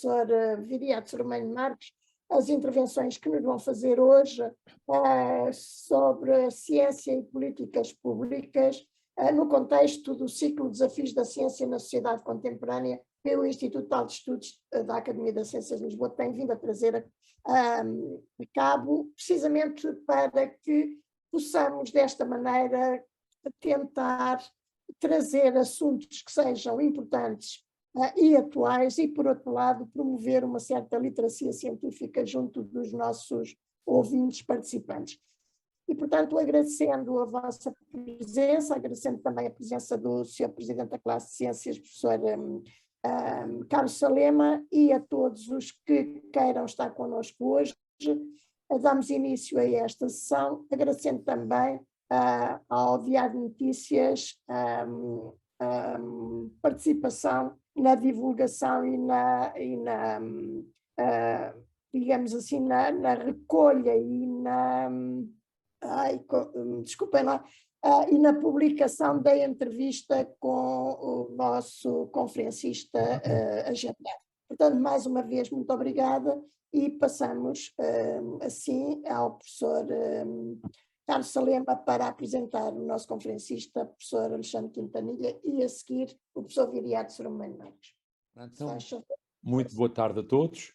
professor Viriato Sormanho Marques as intervenções que nos vão fazer hoje sobre a ciência e políticas públicas no contexto do ciclo Desafios da Ciência na Sociedade Contemporânea pelo Instituto de Altos Estudos da Academia das Ciências de Lisboa, que tem vindo a trazer a cabo, precisamente para que possamos, desta maneira, tentar trazer assuntos que sejam importantes e atuais e, por outro lado, promover uma certa literacia científica junto dos nossos ouvintes participantes. E, portanto, agradecendo a vossa presença, agradecendo também a presença do Sr. Presidente da classe de Ciências, professor Carlos Salema, e a todos os que queiram estar connosco hoje, damos início a esta sessão, agradecendo também ao Diário de Notícias participação na divulgação digamos assim, na recolha e desculpem lá, e na publicação da entrevista com o nosso conferencista agendado. Portanto, mais uma vez, muito obrigada e passamos assim ao professor Carlos Salema para apresentar o nosso conferencista, professor Alexandre Quintanilha, e a seguir o professor Viriato Sormanho Marques. Então, muito boa tarde a todos.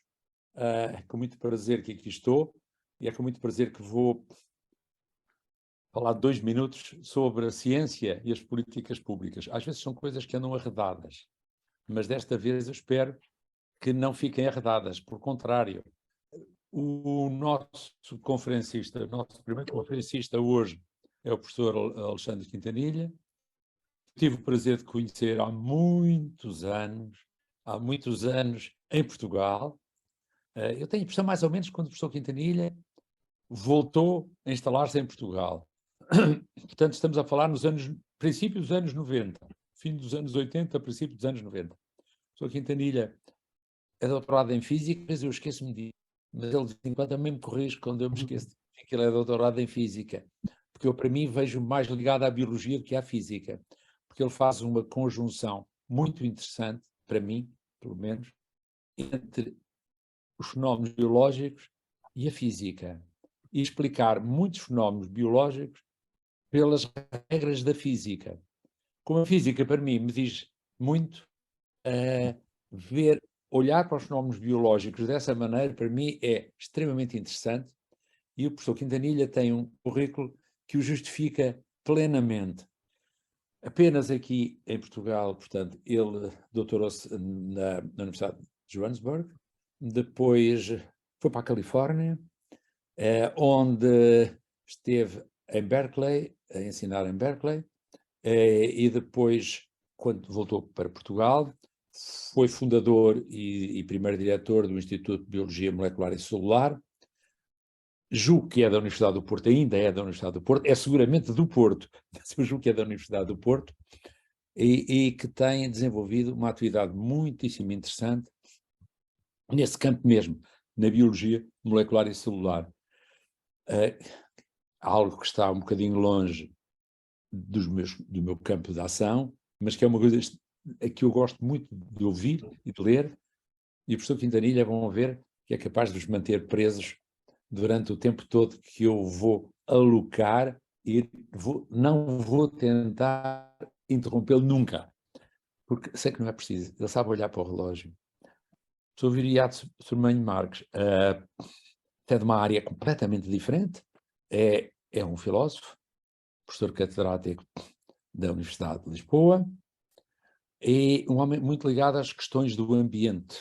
É com muito prazer que aqui estou e é com muito prazer que vou falar 2 minutos sobre a ciência e as políticas públicas. Às vezes são coisas que andam arredadas, mas desta vez eu espero que não fiquem arredadas. Por contrário, o nosso conferencista, o nosso primeiro conferencista hoje é o professor Alexandre Quintanilha. Tive o prazer de conhecer há muitos anos em Portugal. Eu tenho a impressão mais ou menos quando o professor Quintanilha voltou a instalar-se em Portugal. Portanto, estamos a falar nos princípio dos anos 90, fim dos anos 80, princípio dos anos 90. O professor Quintanilha é doutorado em Física, mas eu esqueço-me disso. Mas ele de vez em quando também me corrige quando eu me esqueço de que ele é doutorado em Física. Porque eu, para mim, vejo mais ligado à Biologia do que à Física. Porque ele faz uma conjunção muito interessante, para mim, pelo menos, entre os fenómenos biológicos e a Física. E explicar muitos fenómenos biológicos pelas regras da Física. Como a Física, para mim, me diz muito, olhar para os fenómenos biológicos dessa maneira, para mim, é extremamente interessante, e o professor Quintanilha tem um currículo que o justifica plenamente. Apenas aqui em Portugal, portanto, ele doutorou-se na Universidade de Johannesburg, depois foi para a Califórnia, onde esteve em Berkeley, a ensinar em Berkeley, e depois, quando voltou para Portugal, foi fundador e primeiro diretor do Instituto de Biologia Molecular e Celular. Julgo que é da Universidade do Porto, ainda é da Universidade do Porto, é seguramente do Porto, mas eu julgo que é da Universidade do Porto, e que tem desenvolvido uma atividade muitíssimo interessante nesse campo mesmo, na biologia molecular e celular. Algo que está um bocadinho longe do meu campo de ação, mas que é uma coisa que eu gosto muito de ouvir e de ler, e o professor Quintanilha, vão ver, que é capaz de os manter presos durante o tempo todo que eu vou alocar e não vou tentar interrompê-lo nunca, porque sei que não é preciso, ele sabe olhar para o relógio. O professor Viriato Sormanho Marques é de uma área completamente diferente, é um filósofo, professor catedrático da Universidade de Lisboa, e um homem muito ligado às questões do ambiente,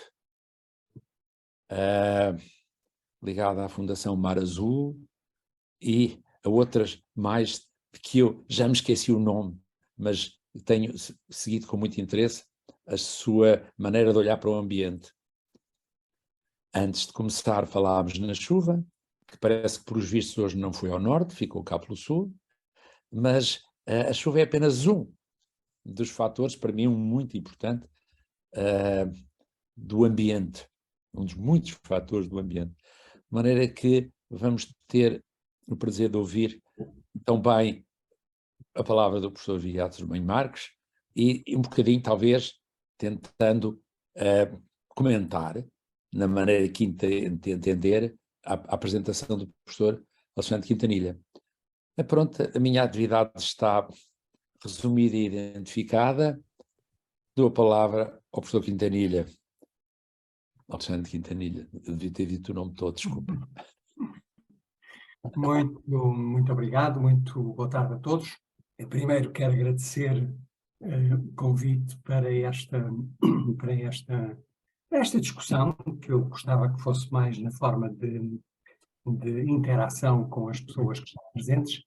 ligado à Fundação Mar Azul e a outras mais que eu já me esqueci o nome, mas tenho seguido com muito interesse a sua maneira de olhar para o ambiente. Antes de começar, falámos na chuva, que parece que, por os vistos, hoje não foi ao norte, ficou cá pelo sul, mas a chuva é apenas um dos fatores, para mim, muito importante, do ambiente, um dos muitos fatores do ambiente. De maneira que vamos ter o prazer de ouvir também a palavra do professor Viriato Sormanho Marques e um bocadinho, talvez, tentando comentar na maneira quinta de entender a apresentação do professor Alexandre Quintanilha. Pronto, a minha atividade está resumida e identificada. Dou a palavra ao professor Quintanilha. Alexandre Quintanilha, devia ter dito o nome todo, desculpa. Muito obrigado, muito boa tarde a todos. Primeiro quero agradecer o convite para esta discussão, que eu gostava que fosse mais na forma de interação com as pessoas que estão presentes.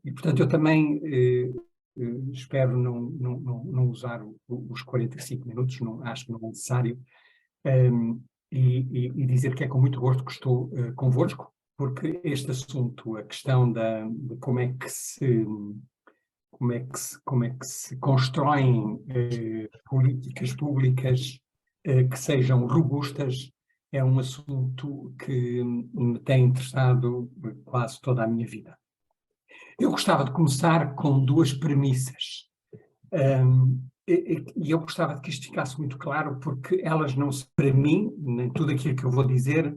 E, portanto, eu também espero não usar os 45 minutos, acho que não é necessário, e dizer que é com muito gosto que estou convosco, porque este assunto, a questão de como é que se constroem políticas públicas que sejam robustas, é um assunto que me tem interessado quase toda a minha vida. Eu gostava de começar com duas premissas. E eu gostava de que isto ficasse muito claro, porque elas não são, para mim, nem tudo aquilo que eu vou dizer,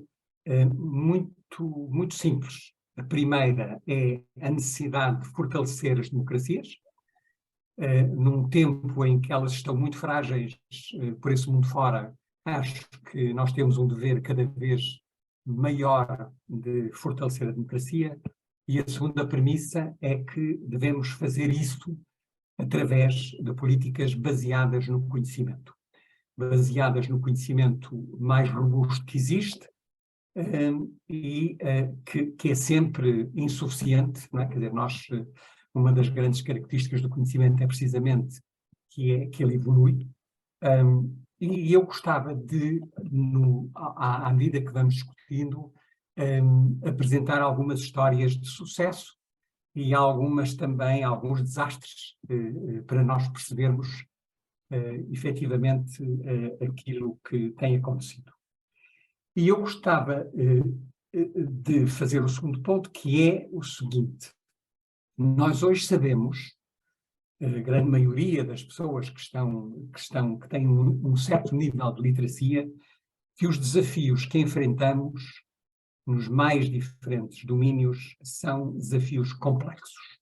muito simples. A primeira é a necessidade de fortalecer as democracias, num tempo em que elas estão muito frágeis por esse mundo fora. Acho que nós temos um dever cada vez maior de fortalecer a democracia. E a segunda premissa é que devemos fazer isso através de políticas baseadas no conhecimento. Baseadas no conhecimento mais robusto que existe e que é sempre insuficiente, não é? Quer dizer, uma das grandes características do conhecimento é precisamente que ele evolui. E eu gostava de, à medida que vamos discutindo, apresentar algumas histórias de sucesso e alguns desastres para nós percebermos efetivamente aquilo que tem acontecido. E eu gostava de fazer o segundo ponto, que é o seguinte: nós hoje sabemos, a grande maioria das pessoas que têm um certo nível de literacia, que os desafios que enfrentamos nos mais diferentes domínios são desafios complexos.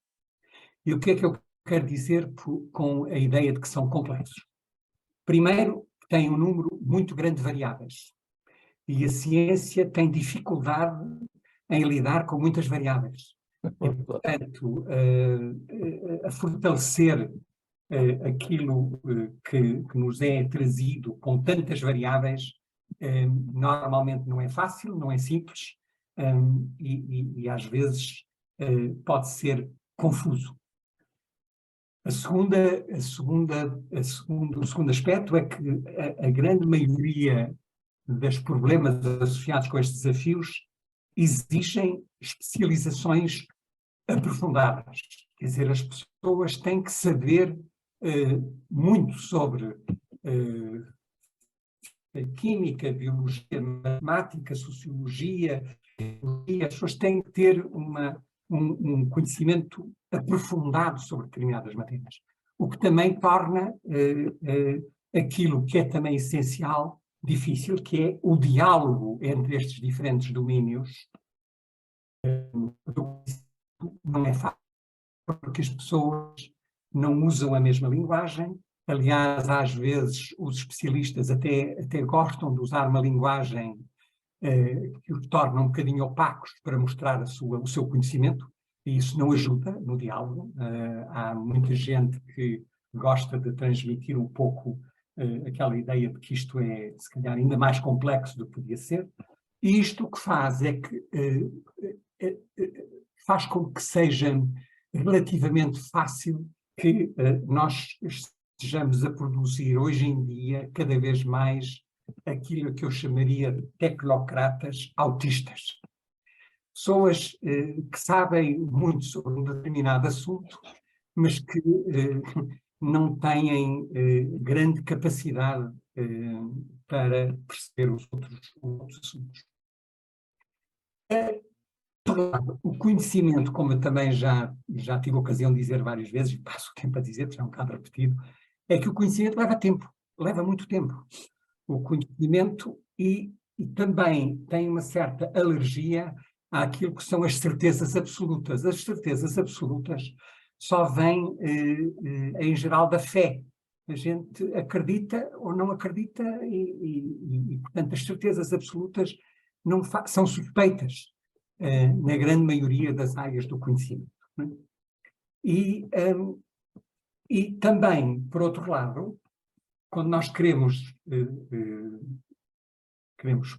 E o que é que eu quero dizer com a ideia de que são complexos? Primeiro, tem um número muito grande de variáveis. E a ciência tem dificuldade em lidar com muitas variáveis. E, portanto, a fortalecer aquilo que nos é trazido com tantas variáveis, normalmente não é fácil, não é simples, e às vezes pode ser confuso. O segundo aspecto é que a grande maioria dos problemas associados com estes desafios exigem especializações aprofundadas. Quer dizer, as pessoas têm que saber muito sobre química, biologia, matemática, sociologia. As pessoas têm que ter um conhecimento aprofundado sobre determinadas matérias, o que também torna aquilo que é também essencial difícil, que é o diálogo entre estes diferentes domínios. Não é fácil, porque as pessoas não usam a mesma linguagem. Aliás, às vezes os especialistas até gostam de usar uma linguagem que os torna um bocadinho opacos para mostrar o seu conhecimento, e isso não ajuda no diálogo. Há muita gente que gosta de transmitir um pouco aquela ideia de que isto é, se calhar, ainda mais complexo do que podia ser. E isto o que faz é que faz com que seja relativamente fácil que nós estejamos a produzir hoje em dia cada vez mais aquilo que eu chamaria de tecnocratas autistas. Pessoas que sabem muito sobre um determinado assunto, mas que não têm grande capacidade para perceber os outros assuntos. O conhecimento, como eu também já tive a ocasião de dizer várias vezes, e passo o tempo a dizer, porque é um bocado repetido, é que o conhecimento leva tempo, leva muito tempo. O conhecimento e também tem uma certa alergia àquilo que são as certezas absolutas. As certezas absolutas só vêm, em geral, da fé. A gente acredita ou não acredita e portanto, as certezas absolutas não são suspeitas na grande maioria das áreas do conhecimento. Não é? E também, por outro lado, quando nós queremos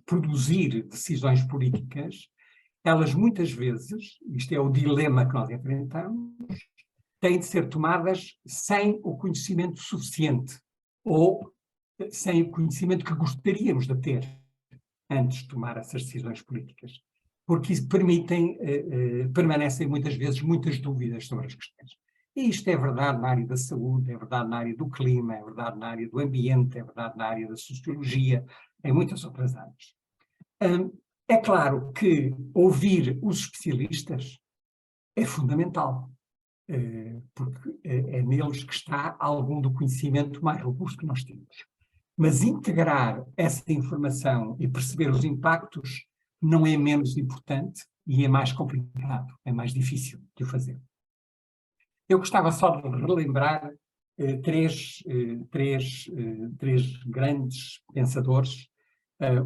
produzir decisões políticas, elas muitas vezes, isto é o dilema que nós enfrentamos, têm de ser tomadas sem o conhecimento suficiente ou sem o conhecimento que gostaríamos de ter antes de tomar essas decisões políticas. Porque isso permanecem muitas vezes muitas dúvidas sobre as questões. E isto é verdade na área da saúde, é verdade na área do clima, é verdade na área do ambiente, é verdade na área da sociologia, em muitas outras áreas. É claro que ouvir os especialistas é fundamental, porque é neles que está algum do conhecimento mais robusto que nós temos. Mas integrar essa informação e perceber os impactos não é menos importante e é mais complicado, é mais difícil de o fazer. Eu gostava só de relembrar três grandes pensadores.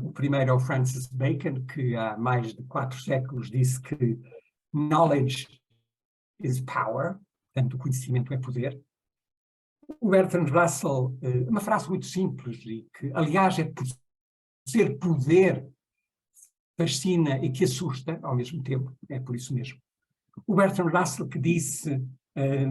O primeiro é o Francis Bacon, que há mais de 4 séculos disse que knowledge is power, portanto, o conhecimento é poder. O Bertrand Russell, uma frase muito simples e que, aliás, é por ser poder, fascina e que assusta ao mesmo tempo, é por isso mesmo. O Bertrand Russell que disse,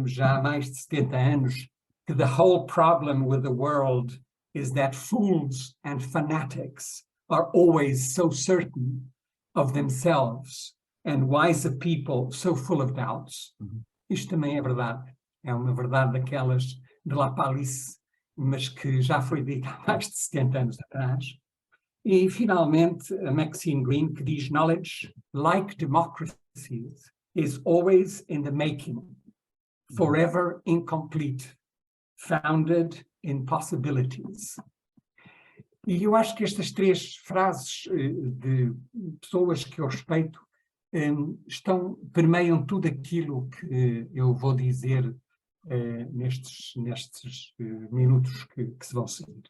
já há mais de 70 anos, que the whole problem with the world is that fools and fanatics are always so certain of themselves and wiser people so full of doubts. Isto também é verdade. É uma verdade daquelas de La Palice, mas que já foi dita há mais de 70 anos atrás. E, finalmente, a Maxine Greene, que diz: knowledge, like democracies, is always in the making, forever incomplete, founded in possibilities. E eu acho que estas 3 frases de pessoas que eu respeito permeiam tudo aquilo que eu vou dizer nestes minutos que se vão seguir.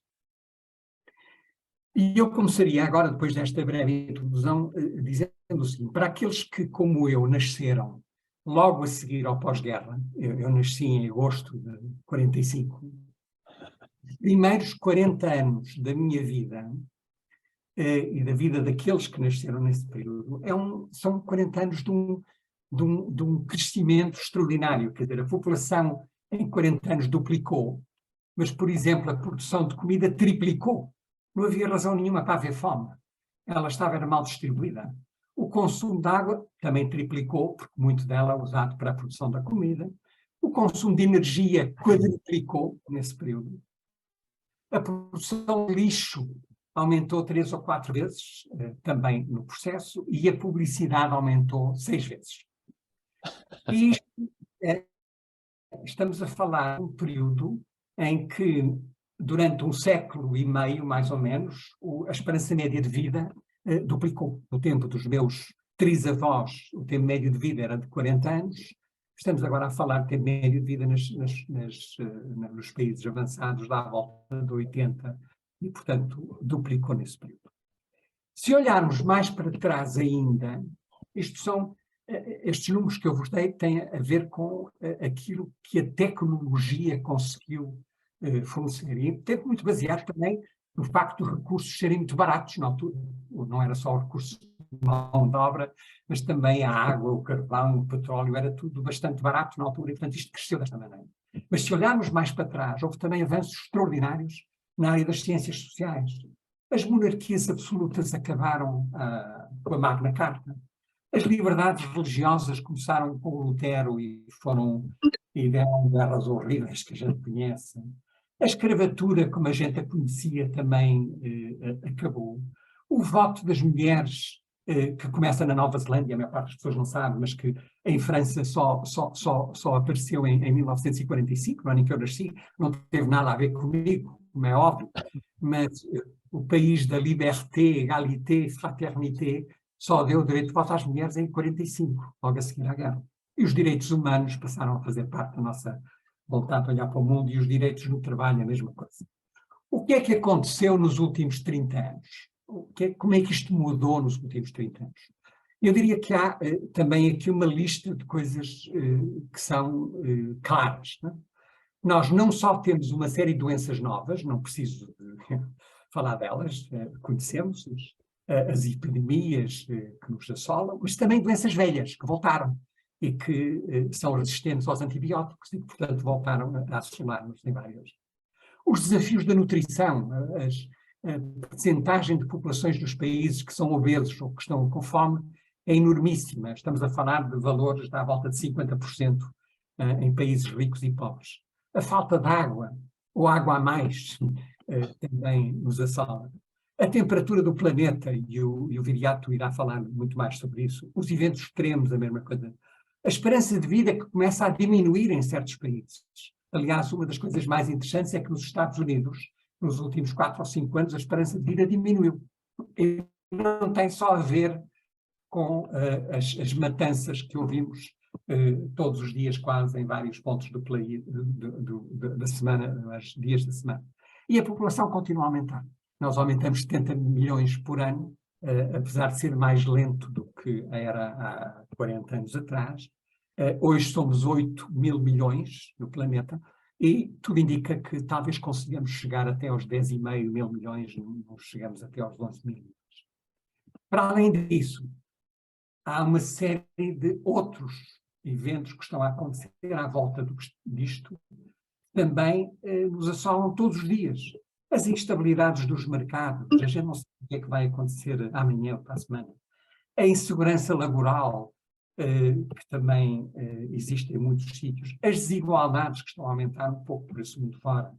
E eu começaria agora, depois desta breve introdução, dizendo o seguinte: para aqueles que, como eu, nasceram logo a seguir ao pós-guerra, eu nasci em agosto de 45, os primeiros 40 anos da minha vida e da vida daqueles que nasceram nesse período, são 40 anos de um crescimento extraordinário. Quer dizer, a população em 40 anos duplicou, mas, por exemplo, a produção de comida triplicou. Não havia razão nenhuma para haver fome. Ela era mal distribuída. O consumo de água também triplicou, porque muito dela é usado para a produção da comida. O consumo de energia quadruplicou nesse período. A produção de lixo aumentou 3 ou 4 vezes, também no processo, e a publicidade aumentou 6 vezes. E estamos a falar de um período em que, durante 1 século e meio, mais ou menos, a esperança média de vida duplicou. No tempo dos meus trisavós, o tempo médio de vida era de 40 anos. Estamos agora a falar de tempo médio de vida nos países avançados, dá à volta de 80, e, portanto, duplicou nesse período. Se olharmos mais para trás ainda, estes números que eu vos dei têm a ver com aquilo que a tecnologia conseguiu fornecer. E teve muito baseado também no facto dos recursos serem muito baratos na altura. Não era só o recurso de mão de obra, mas também a água, o carvão, o petróleo, era tudo bastante barato na altura, e, portanto, isto cresceu desta maneira. Mas se olharmos mais para trás, houve também avanços extraordinários na área das ciências sociais. As monarquias absolutas acabaram com a Magna Carta. As liberdades religiosas começaram com o Lutero e deram guerras horríveis que a gente conhece. A escravatura, como a gente a conhecia, também acabou. O voto das mulheres, que começa na Nova Zelândia, a maior parte das pessoas não sabe, mas que em França só apareceu em 1945, no ano em que eu nasci, não teve nada a ver comigo, como é óbvio, mas o país da liberté, égalité, fraternité, só deu o direito de voto às mulheres em 45, logo a seguir à guerra. E os direitos humanos passaram a fazer parte da nossa vontade de olhar para o mundo, e os direitos no trabalho a mesma coisa. O que é que aconteceu nos últimos 30 anos? Como é que isto mudou nos últimos 30 anos? Eu diria que há também aqui uma lista de coisas que são claras. Não é? Nós não só temos uma série de doenças novas, não preciso falar delas, conhecemos as epidemias que nos assolam, mas também doenças velhas que voltaram e que são resistentes aos antibióticos e que, portanto, voltaram a assolar-nos em vários. Os desafios da nutrição, a percentagem de populações dos países que são obesos ou que estão com fome é enormíssima. Estamos a falar de valores à volta de 50% em países ricos e pobres. A falta de água, ou água a mais, também nos assola. A temperatura do planeta, e o Viriato irá falar muito mais sobre isso. Os eventos extremos, a mesma coisa. A esperança de vida que começa a diminuir em certos países. Aliás, uma das coisas mais interessantes é que nos Estados Unidos, nos últimos 4 ou 5 anos, a esperança de vida diminuiu. E não tem só a ver com as matanças que ouvimos todos os dias, quase, em vários pontos da semana, nos dias da semana. E a população continua a aumentar. Nós aumentamos 70 milhões por ano, apesar de ser mais lento do que era há 40 anos atrás. Hoje somos 8 mil milhões no planeta e tudo indica que talvez consigamos chegar até aos 10,5 mil milhões, não chegamos até aos 11 mil milhões. Para além disso, há uma série de outros eventos que estão a acontecer à volta disto, também nos assolam todos os dias. As instabilidades dos mercados, a gente não sabe o que é que vai acontecer amanhã ou para a semana. A insegurança laboral, que também existe em muitos sítios. As desigualdades que estão a aumentar um pouco por esse mundo fora.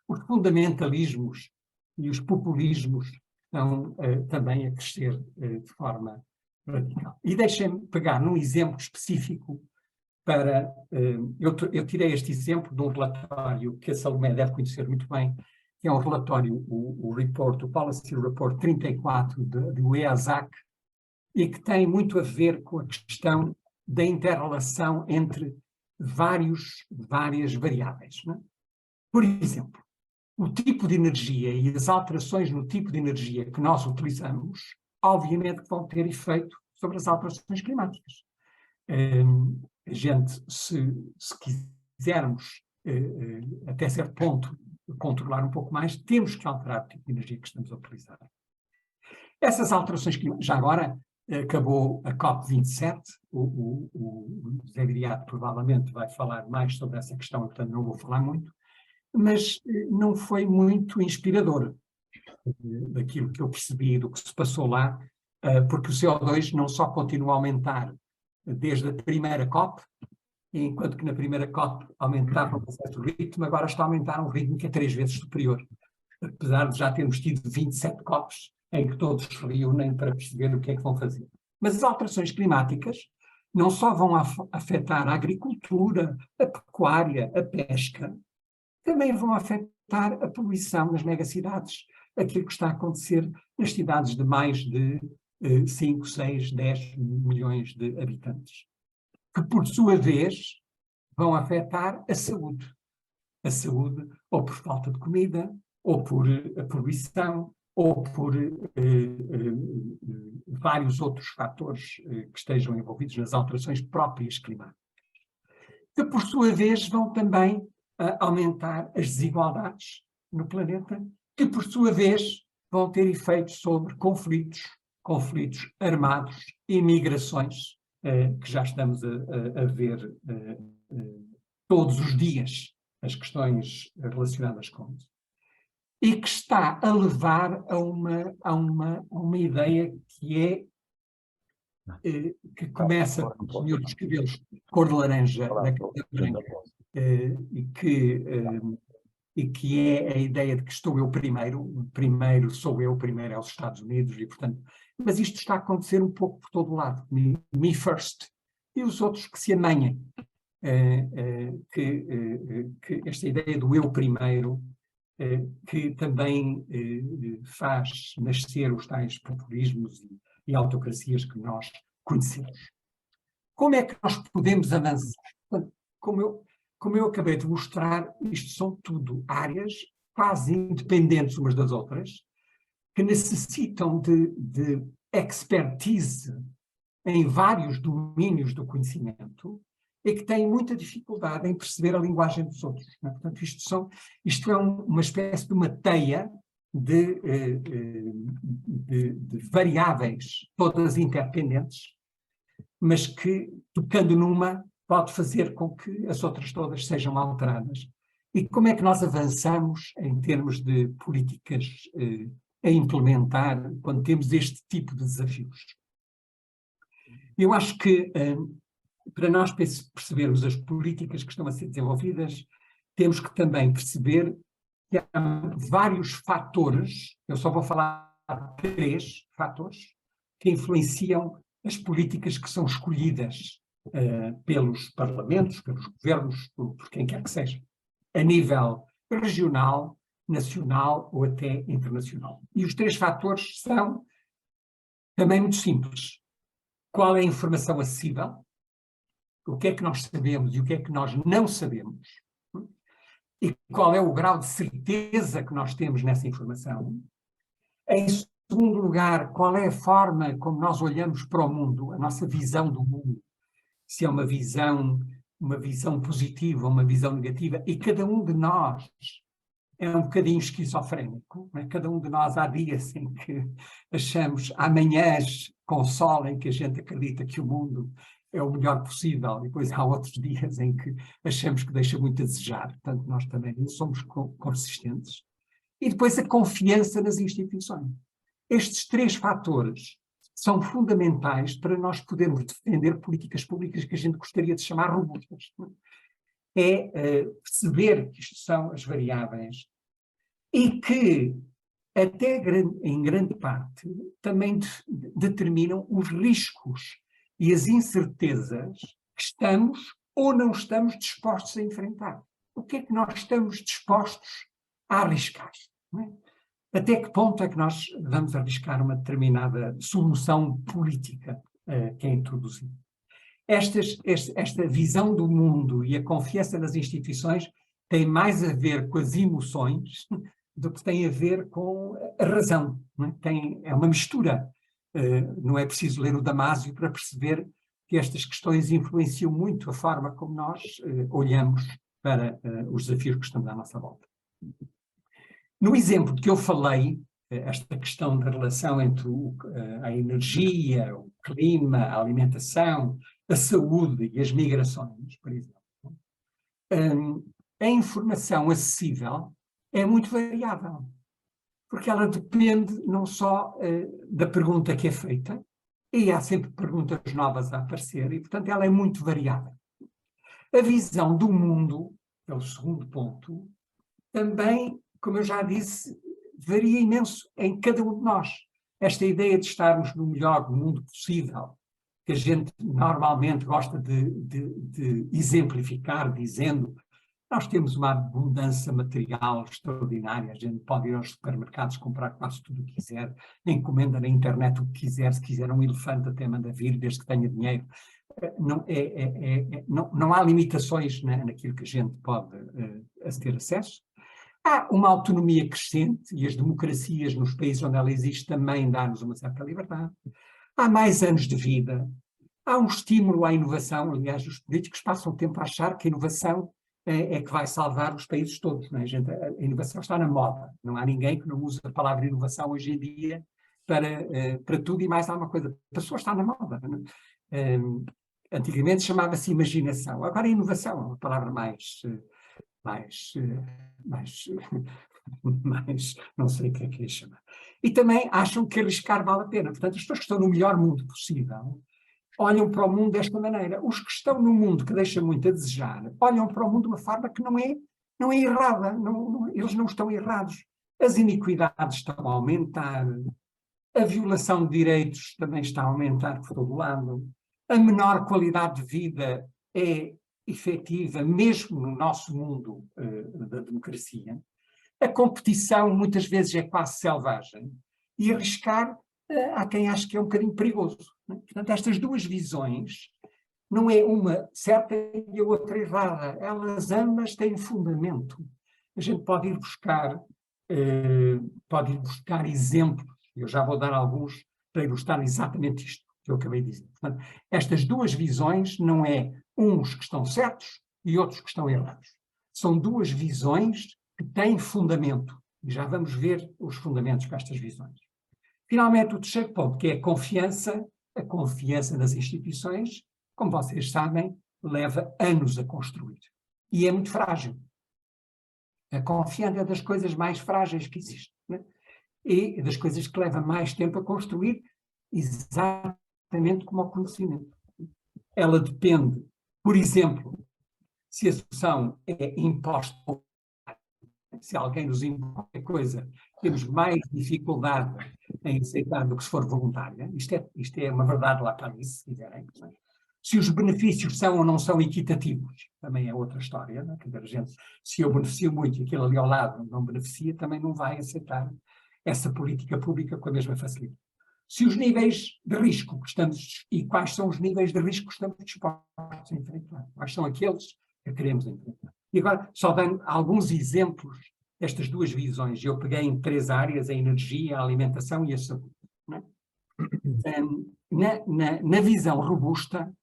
Os fundamentalismos e os populismos estão também a crescer de forma radical. E deixem-me pegar num exemplo específico para... eu tirei este exemplo de um relatório que a Salomé deve conhecer muito bem, que é um relatório, o Policy Report 34 do EASAC, e que tem muito a ver com a questão da inter-relação entre várias variáveis. Não é? Por exemplo, o tipo de energia e as alterações no tipo de energia que nós utilizamos, obviamente que vão ter efeito sobre as alterações climáticas. A gente, se quisermos, até certo ponto, controlar um pouco mais, temos que alterar o tipo de energia que estamos a utilizar. Essas alterações climáticas, já agora, acabou a COP27, o José Viriato provavelmente vai falar mais sobre essa questão, portanto não vou falar muito, mas não foi muito inspirador daquilo que eu percebi, do que se passou lá, porque o CO2 não só continua a aumentar desde a primeira COP, enquanto que na primeira COP aumentava um certo ritmo, agora está a aumentar um ritmo que é 3 vezes superior, apesar de já termos tido 27 COPs, em que todos se reúnem para perceber o que é que vão fazer. Mas as alterações climáticas não só vão afetar a agricultura, a pecuária, a pesca, também vão afetar a poluição nas megacidades, aquilo que está a acontecer nas cidades de mais de 5, 6, 10 milhões de habitantes, que por sua vez vão afetar a saúde. A saúde ou por falta de comida, ou por a poluição, ou por vários outros fatores que estejam envolvidos nas alterações próprias climáticas. Que, por sua vez, vão também aumentar as desigualdades no planeta, que, por sua vez, vão ter efeitos sobre conflitos armados e migrações, que já estamos a ver todos os dias, as questões relacionadas com isso. E que está a levar a uma ideia que que começa com o senhor dos cabelos cor de laranja da cabeça branca, e que é a ideia de que estou eu primeiro sou eu, primeiro é os Estados Unidos, e portanto, mas isto está a acontecer um pouco por todo o lado, me first, e os outros que se amanhem, que esta ideia do eu primeiro que também faz nascer os tais populismos e autocracias que nós conhecemos. Como é que nós podemos avançar? Como eu acabei de mostrar, isto são tudo áreas quase independentes umas das outras, que necessitam de expertise em vários domínios do conhecimento e que têm muita dificuldade em perceber a linguagem dos outros. Não é? Portanto, isto é uma espécie de uma teia de variáveis, todas interdependentes, mas que, tocando numa, pode fazer com que as outras todas sejam alteradas. E como é que nós avançamos em termos de políticas a implementar quando temos este tipo de desafios? Eu acho que, para nós percebermos as políticas que estão a ser desenvolvidas, temos que também perceber que há vários fatores, eu só vou falar de 3 fatores, que influenciam as políticas que são escolhidas pelos parlamentos, pelos governos, por quem quer que seja, a nível regional, nacional ou até internacional. E os 3 fatores são também muito simples. Qual é a informação acessível? O que é que nós sabemos e o que é que nós não sabemos? E qual é o grau de certeza que nós temos nessa informação? Em segundo lugar, qual é a forma como nós olhamos para o mundo, a nossa visão do mundo? Se é uma visão positiva ou uma visão negativa, e cada um de nós é um bocadinho esquizofrénico, não é? Cada um de nós há dias em que achamos, há manhãs com sol em que a gente acredita que o mundo é o melhor possível, e depois há outros dias em que achamos que deixa muito a desejar, portanto nós também somos consistentes. E depois a confiança nas instituições. Estes 3 fatores são fundamentais para nós podermos defender políticas públicas que a gente gostaria de chamar robustas. É perceber que isto são as variáveis e que, até em grande parte, também determinam os riscos e as incertezas que estamos ou não estamos dispostos a enfrentar. O que é que nós estamos dispostos a arriscar? Não é? Até que ponto é que nós vamos arriscar uma determinada solução política que é introduzida? Esta visão do mundo e a confiança nas instituições tem mais a ver com as emoções do que tem a ver com a razão. Não é? É uma mistura. Não é preciso ler o Damásio para perceber que estas questões influenciam muito a forma como nós olhamos para os desafios que estão à nossa volta. No exemplo que eu falei, esta questão da relação entre a energia, o clima, a alimentação, a saúde e as migrações, por exemplo, a informação acessível é muito variável, porque ela depende não só da pergunta que é feita, e há sempre perguntas novas a aparecer, e portanto ela é muito variável. A visão do mundo, é o segundo ponto, também, como eu já disse, varia imenso em cada um de nós. Esta ideia de estarmos no melhor mundo possível, que a gente normalmente gosta de exemplificar, dizendo nós temos uma abundância material extraordinária, a gente pode ir aos supermercados comprar quase tudo o que quiser, encomenda na internet o que quiser, se quiser um elefante até manda vir, desde que tenha dinheiro. Não há limitações naquilo que a gente pode ter acesso. Há uma autonomia crescente e as democracias nos países onde ela existe também dão-nos uma certa liberdade. Há mais anos de vida. Há um estímulo à inovação. Aliás, os políticos passam o tempo a achar que a inovação é que vai salvar os países todos. Não é? A inovação está na moda. Não há ninguém que não use a palavra inovação hoje em dia para tudo e mais alguma coisa. A pessoa está na moda. Antigamente chamava-se imaginação. Agora a inovação é uma palavra mais não sei o que é chamar. E também acham que arriscar vale a pena. Portanto, as pessoas que estão no melhor mundo possível olham para o mundo desta maneira. Os que estão no mundo que deixa muito a desejar olham para o mundo de uma forma que não é errada. Eles não estão errados. As iniquidades estão a aumentar, a violação de direitos também está a aumentar por todo lado, a menor qualidade de vida é efetiva, mesmo no nosso mundo da democracia. a competição muitas vezes é quase selvagem, e arriscar há quem ache que é um bocadinho perigoso. Não é? Portanto, estas duas visões, não é uma certa e a outra errada, elas ambas têm fundamento. A gente pode ir buscar exemplos, eu já vou dar alguns para ilustrar exatamente isto que eu acabei de dizer. Portanto, estas duas visões não é uns que estão certos e outros que estão errados. São duas visões que têm fundamento. E já vamos ver os fundamentos para estas visões. Finalmente, o terceiro ponto, que é a confiança nas instituições, como vocês sabem, leva anos a construir. E é muito frágil. A confiança é das coisas mais frágeis que existem, né? E das coisas que leva mais tempo a construir, exatamente como o conhecimento. Ela depende, por exemplo, se a solução é imposta, se alguém nos impõe qualquer coisa, temos mais dificuldade em aceitar do que se for voluntária. Isto é uma verdade lá para isso, se quiserem. Se os benefícios são ou não são equitativos, também é outra história. Não é? Quer dizer, a gente, se eu beneficio muito e aquele ali ao lado não beneficia, também não vai aceitar essa política pública com a mesma facilidade. Se os níveis de risco que estamos, e quais são os níveis de risco que estamos dispostos a enfrentar? Quais são aqueles que queremos enfrentar? E agora, só dando alguns exemplos destas duas visões, eu peguei em 3 áreas, a energia, a alimentação e a saúde. Não é? Na visão robusta,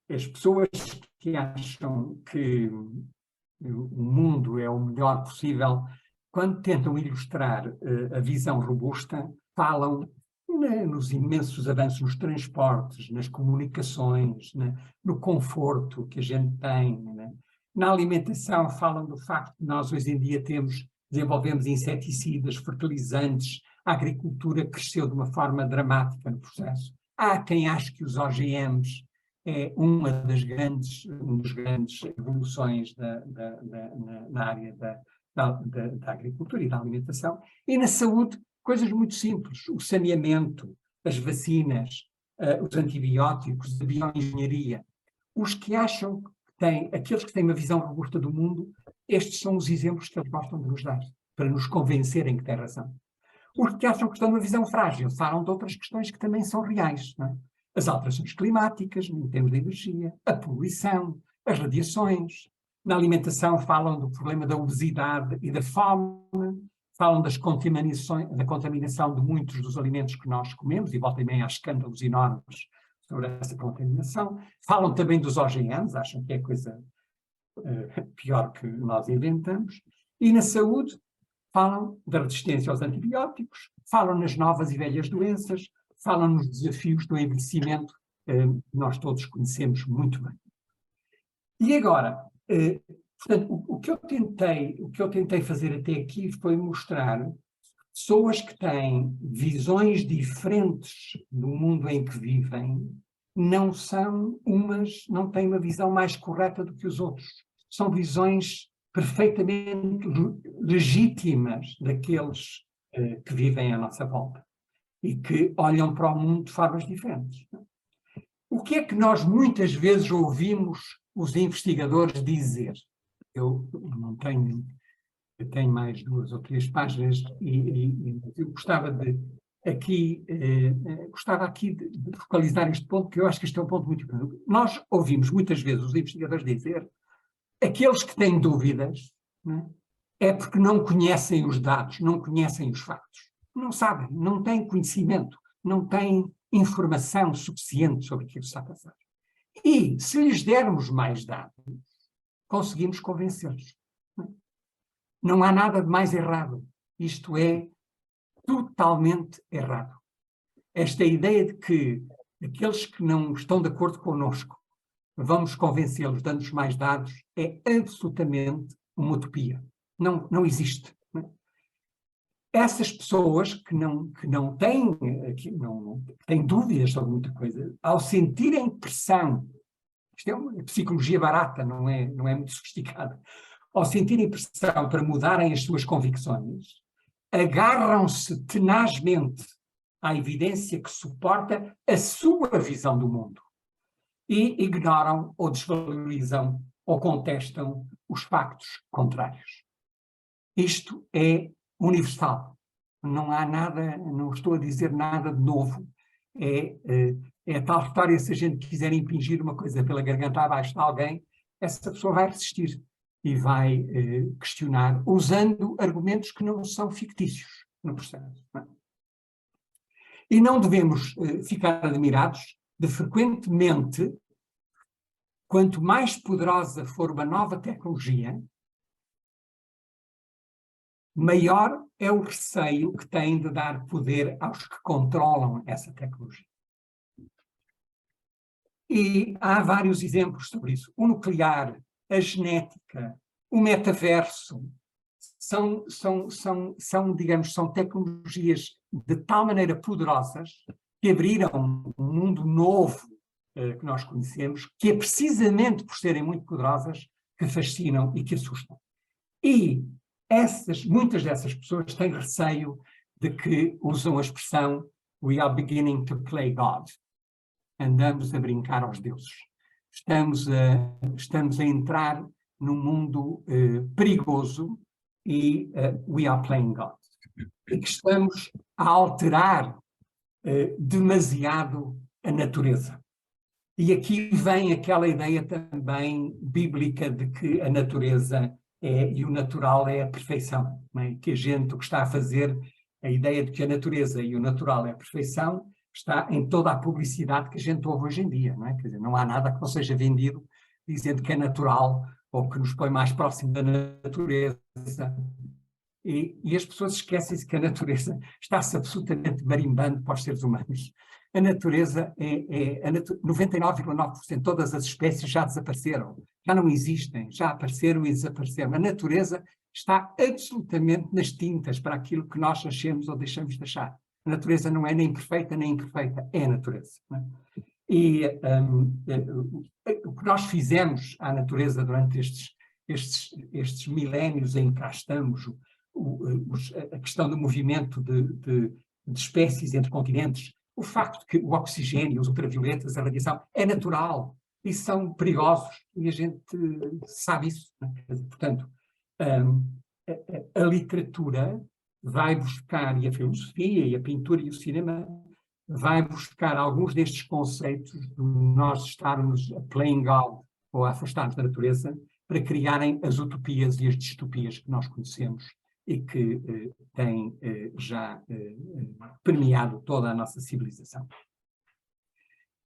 as pessoas que acham que o mundo é o melhor possível, quando tentam ilustrar a visão robusta, falam nos imensos avanços nos transportes, nas comunicações, no conforto que a gente tem, na alimentação, falam do facto que nós hoje em dia desenvolvemos inseticidas, fertilizantes, a agricultura cresceu de uma forma dramática no processo. Há quem ache que os OGMs é uma das grandes evoluções na área da agricultura e da alimentação. E na saúde, coisas muito simples, o saneamento, as vacinas, os antibióticos, a bioengenharia. Os que acham que aqueles que têm uma visão robusta do mundo, estes são os exemplos que eles gostam de nos dar, para nos convencerem que têm razão. Os que acham que estão numa visão frágil falam de outras questões que também são reais, não é? As alterações climáticas, em termos de energia, a poluição, as radiações. Na alimentação falam do problema da obesidade e da fome, falam da contaminação de muitos dos alimentos que nós comemos, e volta e meia há escândalos enormes sobre essa contaminação. Falam também dos OGMs, acham que é coisa pior que nós inventamos. E na saúde falam da resistência aos antibióticos, falam nas novas e velhas doenças, falam nos desafios do envelhecimento, que nós todos conhecemos muito bem. E agora, portanto, o que eu tentei fazer até aqui foi mostrar pessoas que têm visões diferentes do mundo em que vivem, não têm uma visão mais correta do que os outros. São visões perfeitamente legítimas daqueles que vivem à nossa volta e que olham para o mundo de formas diferentes. O que é que nós muitas vezes ouvimos os investigadores dizer? Eu tenho mais 2 ou 3 páginas e eu gostava aqui de focalizar este ponto, porque eu acho que este é um ponto muito importante. Nós ouvimos muitas vezes os investigadores dizer aqueles que têm dúvidas, não é porque não conhecem os dados, não conhecem os factos. Não sabem, não têm conhecimento, não têm informação suficiente sobre aquilo que está a passar. E, se lhes dermos mais dados, conseguimos convencê-los. Não há nada de mais errado. Isto é totalmente errado. Esta ideia de que aqueles que não estão de acordo connosco vamos convencê-los dando-nos mais dados é absolutamente uma utopia. Não existe. Essas pessoas que não têm dúvidas sobre muita coisa, ao sentirem pressão, isto é uma psicologia barata, não é muito sofisticada, ao sentirem pressão para mudarem as suas convicções, agarram-se tenazmente à evidência que suporta a sua visão do mundo e ignoram ou desvalorizam ou contestam os factos contrários. Isto é universal. Não há nada, não estou a dizer nada de novo. É a tal história, se a gente quiser impingir uma coisa pela garganta abaixo de alguém, essa pessoa vai resistir e vai questionar, usando argumentos que não são fictícios no processo. Não é? E não devemos ficar admirados de, frequentemente, quanto mais poderosa for uma nova tecnologia, maior é o receio que tem de dar poder aos que controlam essa tecnologia. E há vários exemplos sobre isso. O nuclear, a genética, o metaverso, digamos, são tecnologias de tal maneira poderosas que abriram um mundo novo que nós conhecemos, que é precisamente por serem muito poderosas que fascinam e que assustam. E muitas dessas pessoas têm receio de que usam a expressão "we are beginning to play God". Andamos a brincar aos deuses. Estamos a entrar num mundo perigoso e we are playing God. E que estamos a alterar demasiado a natureza. E aqui vem aquela ideia também bíblica de que a natureza e o natural é a perfeição. Não é? Que o que está a fazer, a ideia de que a natureza e o natural é a perfeição, está em toda a publicidade que a gente ouve hoje em dia. Não é? Quer dizer, não há nada que não seja vendido dizendo que é natural ou que nos põe mais próximo da natureza. E as pessoas esquecem-se que a natureza está-se absolutamente marimbando para os seres humanos. A natureza 99,9%, todas as espécies já desapareceram, já não existem, já apareceram e desapareceram. A natureza está absolutamente nas tintas para aquilo que nós achamos ou deixamos de achar. A natureza não é nem perfeita nem imperfeita, é a natureza. Não é? E o que nós fizemos à natureza durante estes milénios em que cá estamos, a questão do movimento de espécies entre continentes, o facto de que o oxigênio, os ultravioletas, a radiação, é natural e são perigosos, e a gente sabe isso. Né? Portanto, a literatura vai buscar, e a filosofia, e a pintura e o cinema, vai buscar alguns destes conceitos de nós estarmos a playing God, ou a afastar-nos da natureza, para criarem as utopias e as distopias que nós conhecemos e que têm já permeado toda a nossa civilização.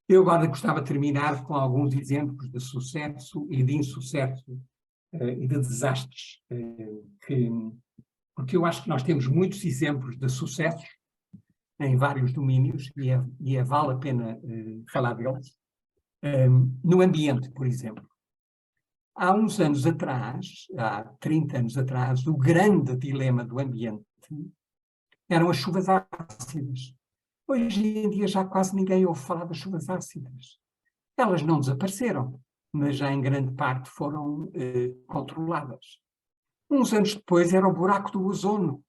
Eu agora gostava de terminar com alguns exemplos de sucesso e de insucesso e de desastres, porque eu acho que nós temos muitos exemplos de sucessos em vários domínios e vale a pena falar deles. No ambiente, por exemplo. Há uns anos atrás, há 30 anos atrás, o grande dilema do ambiente eram as chuvas ácidas. Hoje em dia já quase ninguém ouve falar das chuvas ácidas. Elas não desapareceram, mas já em grande parte foram controladas. Uns anos depois era o buraco do ozono.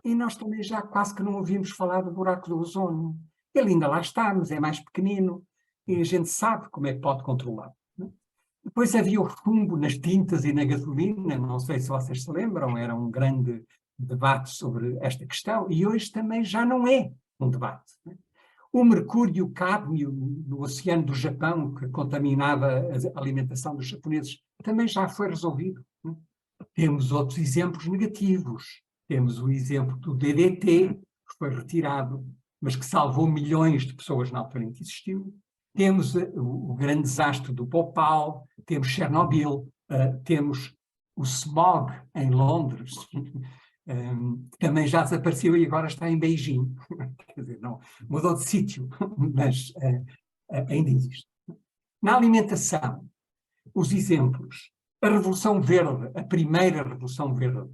E nós também já quase que não ouvimos falar do buraco do ozono. Ele ainda lá está, mas é mais pequenino e a gente sabe como é que pode controlar. Depois havia o chumbo nas tintas e na gasolina, não sei se vocês se lembram, era um grande debate sobre esta questão, e hoje também já não é um debate. O mercúrio e o cádmio no oceano do Japão, que contaminava a alimentação dos japoneses, também já foi resolvido. Temos outros exemplos negativos. Temos o exemplo do DDT, que foi retirado, mas que salvou milhões de pessoas na altura em que existiu. Temos o grande desastre do Bhopal, temos Chernobyl, temos o smog em Londres, que também já desapareceu e agora está em Beijing. Quer dizer, não mudou de sítio, mas ainda existe. Na alimentação, os exemplos. A Revolução Verde, a primeira Revolução Verde,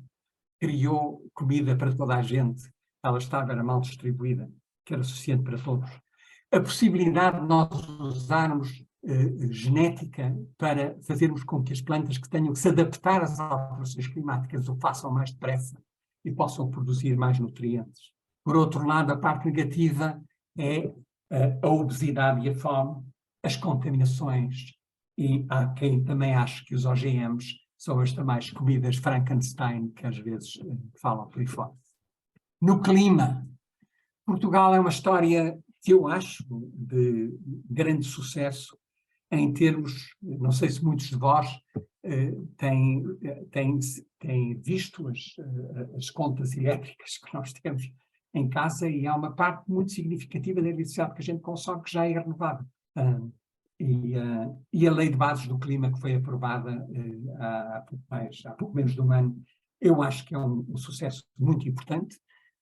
criou comida para toda a gente. Ela era mal distribuída, que era suficiente para todos. A possibilidade de nós usarmos genética para fazermos com que as plantas que tenham que se adaptar às alterações climáticas o façam mais depressa e possam produzir mais nutrientes. Por outro lado, a parte negativa é a obesidade e a fome, as contaminações, e há quem também ache que os OGMs são as também comidas Frankenstein que às vezes falam por aí fora. No clima, Portugal é uma história que eu acho de grande sucesso em termos, não sei se muitos de vós têm visto as contas elétricas que nós temos em casa, e há uma parte muito significativa da eletricidade que a gente consome que já é renovável. E a lei de bases do clima que foi aprovada há pouco menos de um ano, eu acho que é um sucesso muito importante.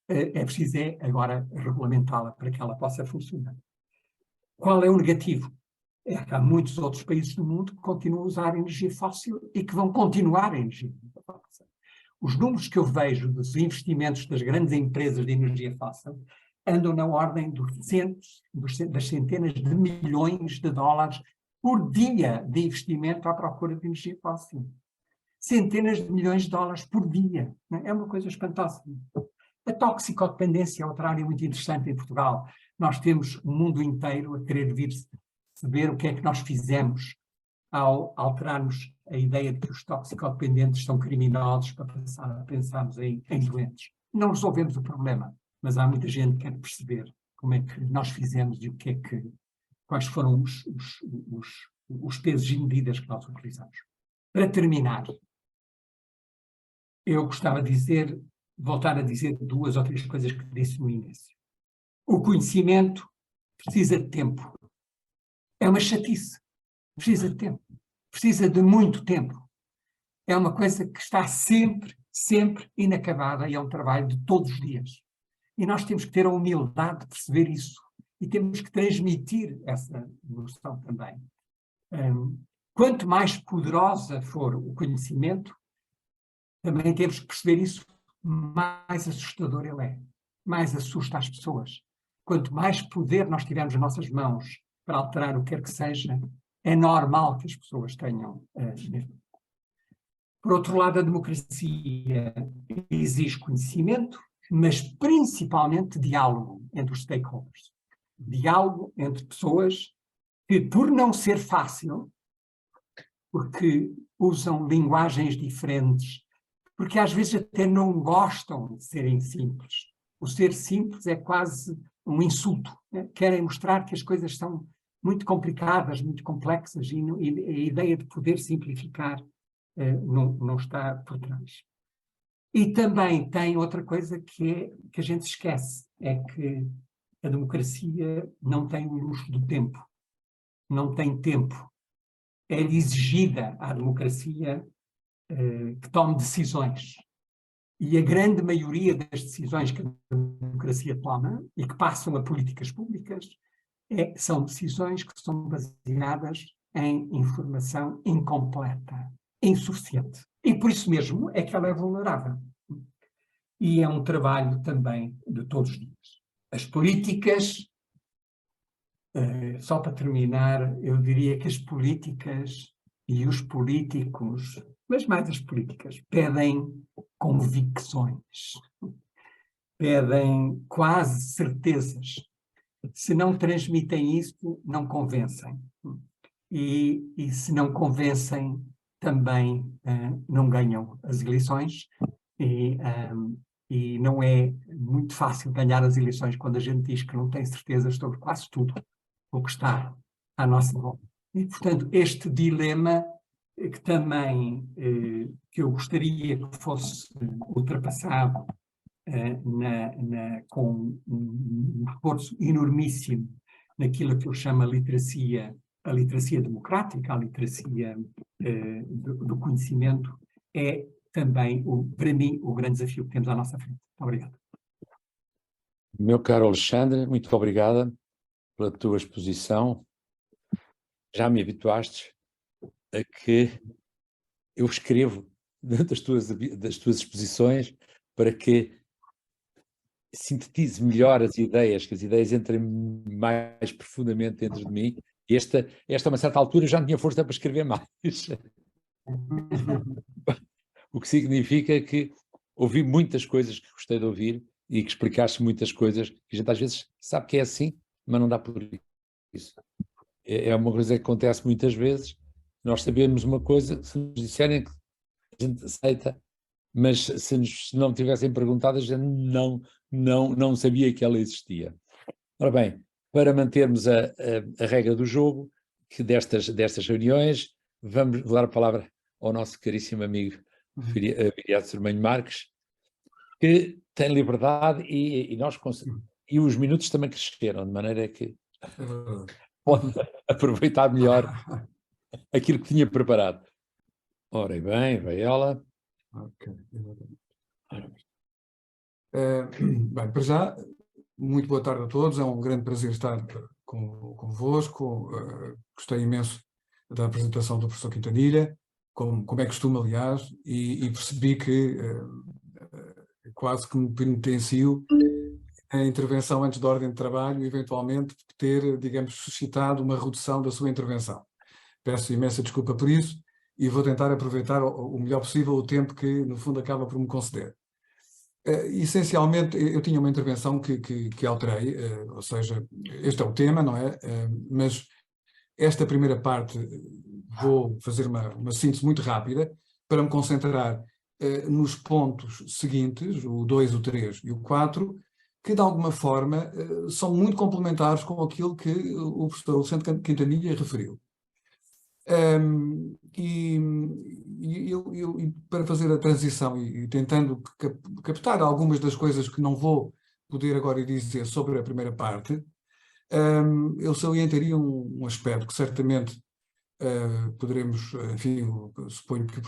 É preciso agora regulamentá-la para que ela possa funcionar. Qual é o negativo? É que há muitos outros países do mundo que continuam a usar energia fóssil e que vão continuar a energia fóssil. Os números que eu vejo dos investimentos das grandes empresas de energia fóssil andam na ordem das centenas de milhões de dólares por dia de investimento à procura de energia fóssil. Centenas de milhões de dólares por dia. É uma coisa espantosa. A toxicodependência é outra área muito interessante em Portugal. Nós temos o mundo inteiro a querer vir saber o que é que nós fizemos ao alterarmos a ideia de que os toxicodependentes são criminosos para pensarmos em doentes. Não resolvemos o problema, mas há muita gente que quer perceber como é que nós fizemos e quais foram os pesos e medidas que nós utilizamos. Para terminar, eu gostava de voltar a dizer 2 ou 3 coisas que disse no início. O conhecimento precisa de tempo. É uma chatice. Precisa de tempo. Precisa de muito tempo. É uma coisa que está sempre inacabada, e é um trabalho de todos os dias. E nós temos que ter a humildade de perceber isso. E temos que transmitir essa noção também. Quanto mais poderosa for o conhecimento, também temos que perceber isso, mais assustador ele é. Mais assusta as pessoas. Quanto mais poder nós tivermos nas nossas mãos para alterar o que quer que seja, é normal que as pessoas tenham mesmo. Por outro lado, a democracia exige conhecimento, mas principalmente diálogo entre os stakeholders. Diálogo entre pessoas que, por não ser fácil, porque usam linguagens diferentes, porque às vezes até não gostam de serem simples. O ser simples é quase um insulto. Né? Querem mostrar que as coisas são muito complicadas, muito complexas, e a ideia de poder simplificar não está por trás. E também tem outra coisa que a gente esquece, é que a democracia não tem o luxo do tempo. Não tem tempo. É exigida à democracia que tome decisões. E a grande maioria das decisões que a democracia toma e que passam a políticas públicas são decisões que são baseadas em informação incompleta, insuficiente. E por isso mesmo é que ela é vulnerável. E é um trabalho também de todos os dias. As políticas, só para terminar, eu diria que as políticas e os políticos, mas mais as políticas, pedem convicções, pedem quase certezas. Se não transmitem isso, não convencem. E se não convencem, também não ganham as eleições. E não é muito fácil ganhar as eleições quando a gente diz que não tem certezas sobre quase tudo o que está à nossa volta. E, portanto, este dilema que também que eu gostaria que fosse ultrapassado com um esforço enormíssimo naquilo que eu chamo a literacia democrática, a literacia do conhecimento, é também, para mim, o grande desafio que temos à nossa frente. Obrigado. Meu caro Alexandre, muito obrigada pela tua exposição. Já me habituaste a que eu escrevo das tuas exposições para que sintetize melhor as ideias, que as ideias entrem mais profundamente dentro de mim. Esta a uma certa altura, já não tinha força para escrever mais. O que significa que ouvi muitas coisas que gostei de ouvir e que explicaste muitas coisas que a gente às vezes sabe que é assim, mas não dá por isso. É uma coisa que acontece muitas vezes. Nós sabemos uma coisa, se nos disserem que gente aceita, mas se não tivessem perguntado, a gente não sabia que ela existia. Ora bem, para mantermos a regra do jogo, que destas reuniões, vou dar a palavra ao nosso caríssimo amigo Viriato Cermeño Marques, que tem liberdade e os minutos também cresceram, de maneira que pode aproveitar melhor aquilo que tinha preparado. Ora bem, vai ela. Ok, bem, para já, muito boa tarde a todos, é um grande prazer estar convosco. Gostei imenso da apresentação do professor Quintanilha, como é costume, aliás, e percebi que quase que me penitencio a intervenção antes da ordem de trabalho, eventualmente ter, digamos, suscitado uma redução da sua intervenção. Peço imensa desculpa por isso e vou tentar aproveitar o melhor possível o tempo que, no fundo, acaba por me conceder. Essencialmente, eu tinha uma intervenção que alterei, ou seja, este é o tema, não é? Mas esta primeira parte vou fazer uma síntese muito rápida para me concentrar nos pontos seguintes, o 2, o 3 e o 4, que de alguma forma são muito complementares com aquilo que o professor Alexandre Quintanilha referiu. E para fazer a transição e tentando captar algumas das coisas que não vou poder agora dizer sobre a primeira parte, eu salientaria um aspecto que certamente poderemos, enfim, suponho que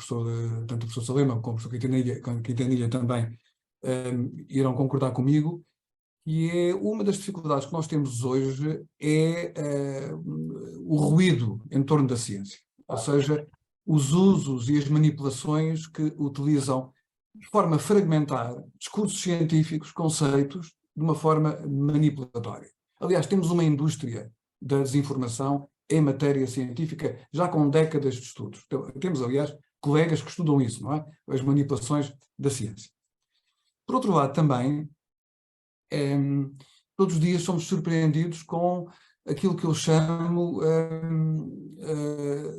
tanto o professor Salema como o professor Quintanilha também irão concordar comigo, e é uma das dificuldades que nós temos hoje é o ruído em torno da ciência, ou seja, os usos e as manipulações que utilizam de forma fragmentar discursos científicos, conceitos, de uma forma manipulatória. Aliás, temos uma indústria da desinformação em matéria científica já com décadas de estudos. Temos, aliás, colegas que estudam isso, não é? As manipulações da ciência. Por outro lado, também, todos os dias somos surpreendidos com aquilo que eu chamo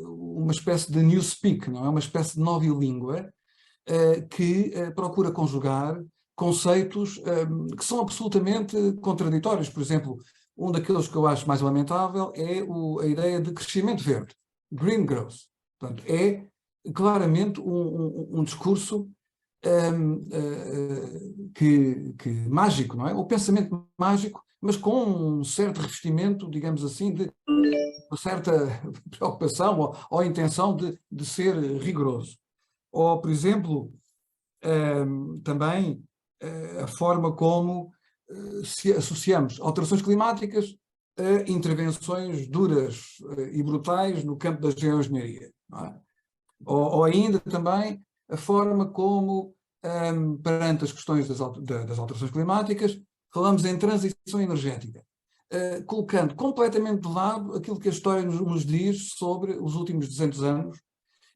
uma espécie de newspeak, não é? Uma espécie de nova língua que procura conjugar conceitos que são absolutamente contraditórios. Por exemplo, um daqueles que eu acho mais lamentável é a ideia de crescimento verde, green growth. Portanto, é claramente um discurso que mágico, não é? O pensamento mágico, mas com um certo revestimento, digamos assim, de uma certa preocupação ou intenção de ser rigoroso. Ou, por exemplo, também a forma como se associamos alterações climáticas a intervenções duras e brutais no campo da geoengenharia, não é? Ou ainda também a forma como, perante as questões das alterações climáticas, falamos em transição energética, colocando completamente de lado aquilo que a história nos diz sobre os últimos 200 anos,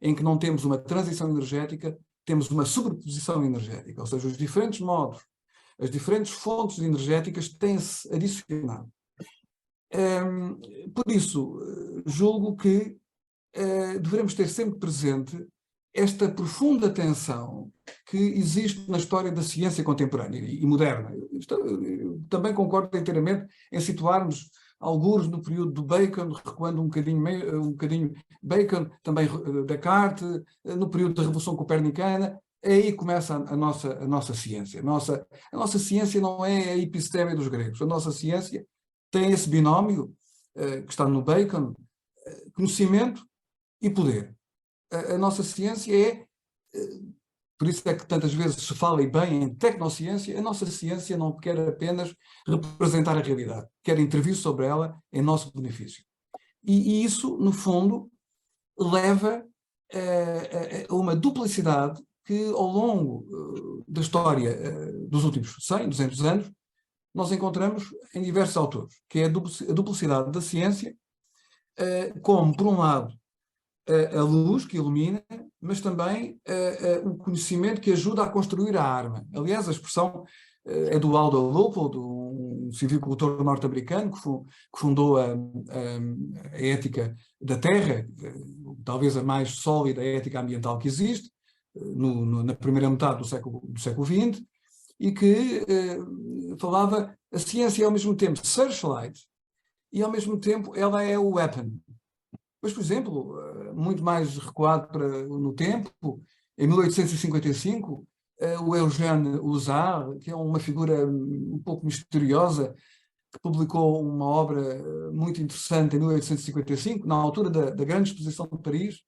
em que não temos uma transição energética, temos uma sobreposição energética, ou seja, os diferentes modos, as diferentes fontes energéticas têm-se adicionado. Por isso, julgo que devemos ter sempre presente esta profunda tensão que existe na história da ciência contemporânea e moderna. Eu também concordo inteiramente em situarmos alguns no período do Bacon, recuando um bocadinho Bacon, também Descartes, no período da Revolução Copernicana. Aí começa a nossa ciência. A nossa ciência não é a episteme dos gregos. A nossa ciência tem esse binómio que está no Bacon, conhecimento e poder. A nossa ciência é, por isso é que tantas vezes se fala bem em tecnociência, a nossa ciência não quer apenas representar a realidade, quer intervir sobre ela em nosso benefício. E isso, no fundo, leva a uma duplicidade que ao longo da história dos últimos 100, 200 anos, nós encontramos em diversos autores, que é a duplicidade da ciência, como, por um lado, a luz que ilumina, mas também o conhecimento que ajuda a construir a arma. Aliás, a expressão é do Aldo Leopold, um civicultor norte-americano que fundou a ética da terra, talvez a mais sólida ética ambiental que existe, na primeira metade do século XX, e que falava a ciência é ao mesmo tempo searchlight e ao mesmo tempo ela é o weapon. Mas, por exemplo, muito mais recuado no tempo, em 1855, o Eugène Husard, que é uma figura um pouco misteriosa, que publicou uma obra muito interessante em 1855, na altura da Grande Exposição de Paris.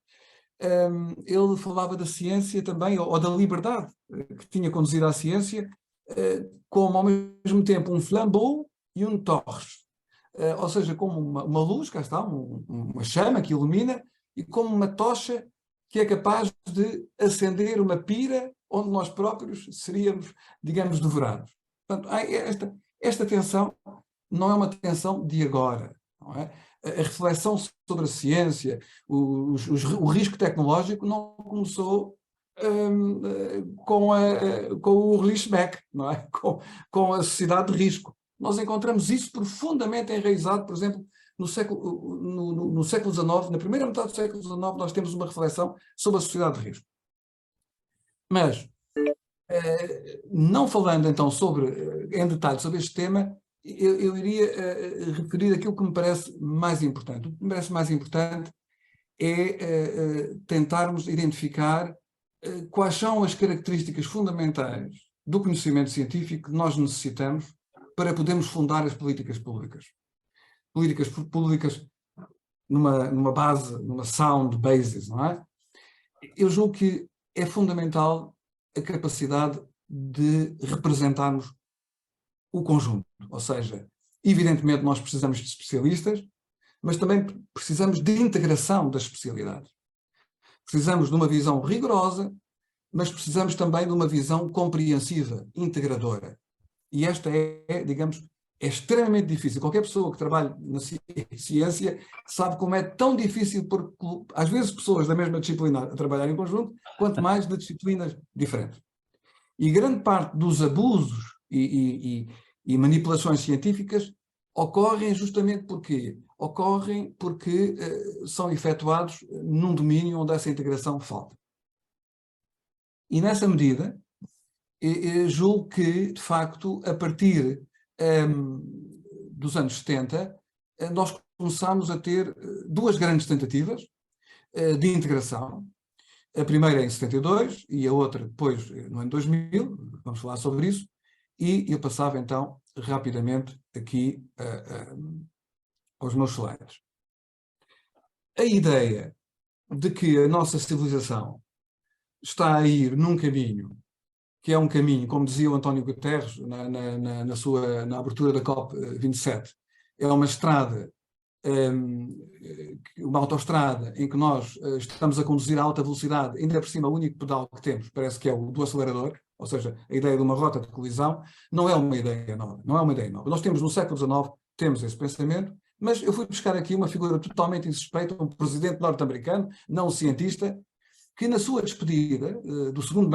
Ele falava da ciência também, ou da liberdade que tinha conduzido à ciência, como ao mesmo tempo um flambeau e um torche. Ou seja, como uma luz, cá está, uma chama que ilumina, e como uma tocha que é capaz de acender uma pira onde nós próprios seríamos, digamos, devorados. Portanto, esta tensão não é uma tensão de agora, não é? A reflexão sobre a ciência, o risco tecnológico não começou com o Lichbeck, não é? Com a sociedade de risco. Nós encontramos isso profundamente enraizado, por exemplo, no século XIX, na primeira metade do século XIX, nós temos uma reflexão sobre a sociedade de risco. Mas, não falando então em detalhe sobre este tema, eu iria referir aquilo que me parece mais importante. O que me parece mais importante é tentarmos identificar quais são as características fundamentais do conhecimento científico que nós necessitamos para podermos fundar as políticas públicas. Políticas públicas numa base, numa sound basis, não é? Eu julgo que é fundamental a capacidade de representarmos o conjunto. Ou seja, evidentemente nós precisamos de especialistas, mas também precisamos de integração das especialidades. Precisamos de uma visão rigorosa, mas precisamos também de uma visão compreensiva, integradora. E esta digamos, é extremamente difícil. Qualquer pessoa que trabalhe na ciência sabe como é tão difícil, porque às vezes pessoas da mesma disciplina a trabalhar em conjunto, quanto mais de disciplinas diferentes. E grande parte dos abusos e manipulações científicas ocorrem justamente porque são efetuados num domínio onde essa integração falta. E nessa medida, eu julgo que, de facto, a partir dos anos 70, nós começámos a ter duas grandes tentativas de integração. A primeira em 72 e a outra depois no ano 2000, vamos falar sobre isso, e eu passava então rapidamente aqui aos meus slides. A ideia de que a nossa civilização está a ir num caminho que é um caminho, como dizia o António Guterres na abertura da COP27, é uma estrada, uma autoestrada em que nós estamos a conduzir a alta velocidade, ainda por cima o único pedal que temos parece que é o do acelerador, ou seja, a ideia de uma rota de colisão, não é uma ideia nova, não é uma ideia nova. Nós temos no século XIX, temos esse pensamento, mas eu fui buscar aqui uma figura totalmente insuspeita, um presidente norte-americano, não um cientista, que na sua despedida do segundo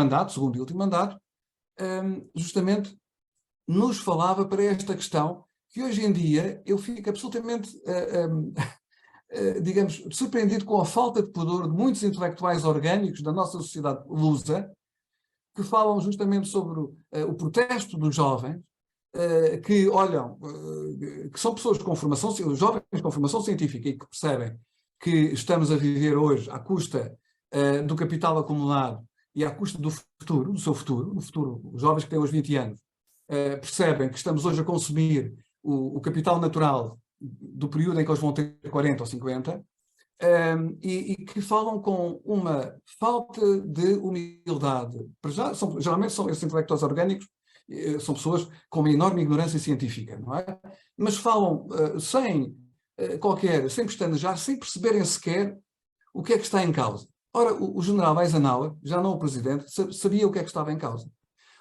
e último mandato, justamente nos falava para esta questão que hoje em dia eu fico absolutamente, digamos, surpreendido com a falta de pudor de muitos intelectuais orgânicos da nossa sociedade lusa, que falam justamente sobre o protesto dos jovens, que olham, que são pessoas com formação, jovens com formação científica e que percebem que estamos a viver hoje à custa do capital acumulado e à custa do futuro, do seu futuro. No futuro, os jovens que têm hoje 20 anos percebem que estamos hoje a consumir o capital natural do período em que eles vão ter 40 ou 50, e que falam com uma falta de humildade. Geralmente são esses intelectuais orgânicos, são pessoas com uma enorme ignorância científica, não é? Mas falam sem pestanejar, sem perceberem sequer o que é que está em causa. Ora, o general Eisenhower, já não o presidente, sabia o que é que estava em causa.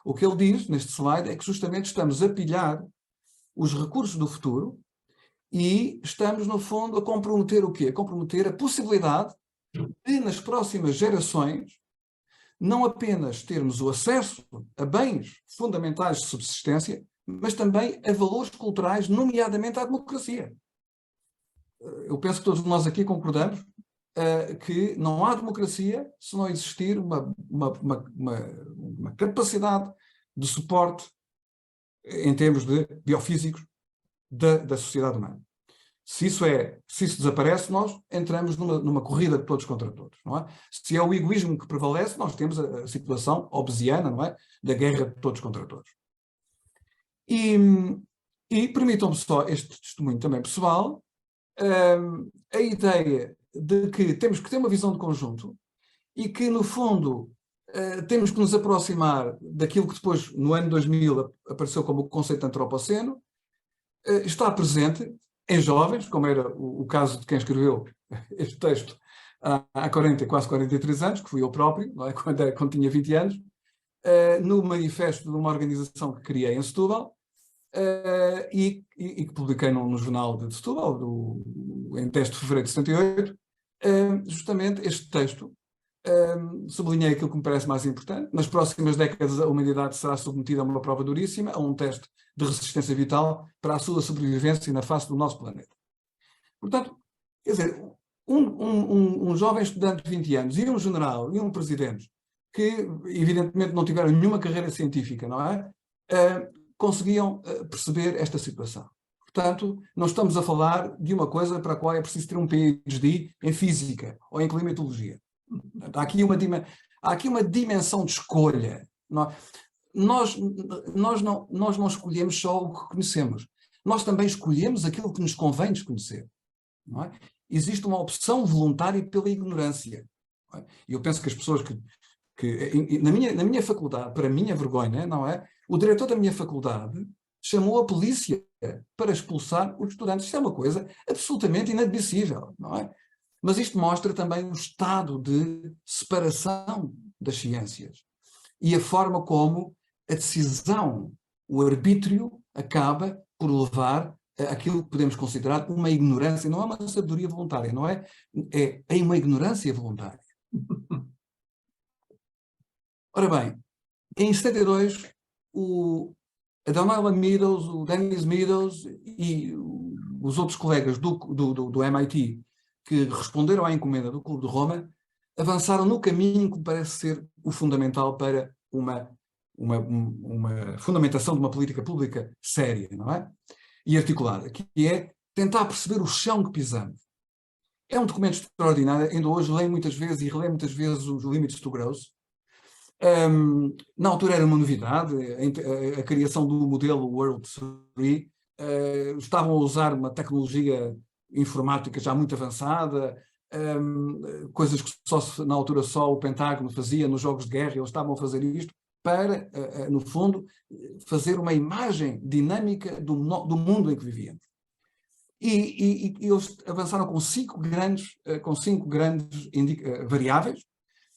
O que ele diz neste slide é que justamente estamos a pilhar os recursos do futuro e estamos, no fundo, a comprometer o quê? A comprometer a possibilidade de, nas próximas gerações, não apenas termos o acesso a bens fundamentais de subsistência, mas também a valores culturais, nomeadamente à democracia. Eu penso que todos nós aqui concordamos que não há democracia se não existir uma capacidade de suporte em termos de biofísicos da sociedade humana. Se isso desaparece, nós entramos numa corrida de todos contra todos, não é? Se é o egoísmo que prevalece, nós temos a situação hobbesiana, não é? Da guerra de todos contra todos. E permitam-me só este testemunho também pessoal, a ideia de que temos que ter uma visão de conjunto e que, no fundo, temos que nos aproximar daquilo que depois, no ano 2000, apareceu como o conceito de antropoceno, está presente em jovens, como era o caso de quem escreveu este texto há 40, quase 43 anos, que fui eu próprio, não é? quando tinha 20 anos, no manifesto de uma organização que criei em Setúbal, e que publiquei no jornal de Setúbal, em 10 de fevereiro de 78, justamente este texto. Sublinhei aquilo que me parece mais importante. Nas próximas décadas, a humanidade será submetida a uma prova duríssima, a um teste de resistência vital para a sua sobrevivência na face do nosso planeta. Portanto, quer dizer, um jovem estudante de 20 anos e um general e um presidente que, evidentemente, não tiveram nenhuma carreira científica, não é? Conseguiam perceber esta situação. Portanto, não estamos a falar de uma coisa para a qual é preciso ter um PhD em física ou em climatologia. Há aqui uma dimensão de escolha. Nós não escolhemos só o que conhecemos. Nós também escolhemos aquilo que nos convém desconhecer. Não é? Existe uma opção voluntária pela ignorância. Não é? E eu penso que as pessoas na minha faculdade, para minha vergonha, não é? O diretor da minha faculdade chamou a polícia para expulsar os estudantes. Isto é uma coisa absolutamente inadmissível, não é? Mas isto mostra também o estado de separação das ciências e a forma como a decisão, o arbítrio, acaba por levar àquilo que podemos considerar uma ignorância. Não é uma sabedoria voluntária, não é? É uma ignorância voluntária. Ora bem, em 72, a Donella Meadows, o Dennis Meadows e os outros colegas do MIT que responderam à encomenda do Clube de Roma, avançaram no caminho que parece ser o fundamental para uma fundamentação de uma política pública séria, não é? E articulada, que é tentar perceber o chão que pisamos. É um documento extraordinário, ainda hoje leio muitas vezes e releio muitas vezes os Limits to Growth. Na altura era uma novidade, a criação do modelo World 3, estavam a usar uma tecnologia informática já muito avançada, coisas que na altura só o Pentágono fazia nos jogos de guerra. Eles estavam a fazer isto para, no fundo, fazer uma imagem dinâmica do mundo em que vivíamos. E eles avançaram com cinco grandes variáveis: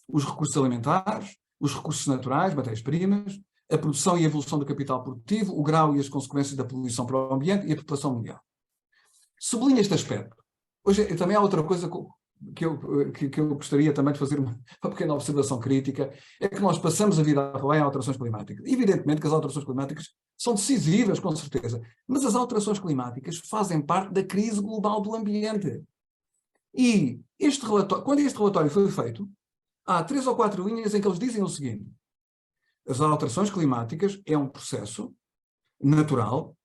os recursos alimentares, os recursos naturais, matérias-primas, a produção e a evolução do capital produtivo, o grau e as consequências da poluição para o ambiente e a população mundial. Sublinho este aspecto. Hoje também há outra coisa que eu gostaria também de fazer uma pequena observação crítica, é que nós passamos a vida a falar em alterações climáticas. Evidentemente que as alterações climáticas são decisivas, com certeza, mas as alterações climáticas fazem parte da crise global do ambiente. E quando este relatório foi feito, há 3 ou 4 linhas em que eles dizem o seguinte: as alterações climáticas é um processo natural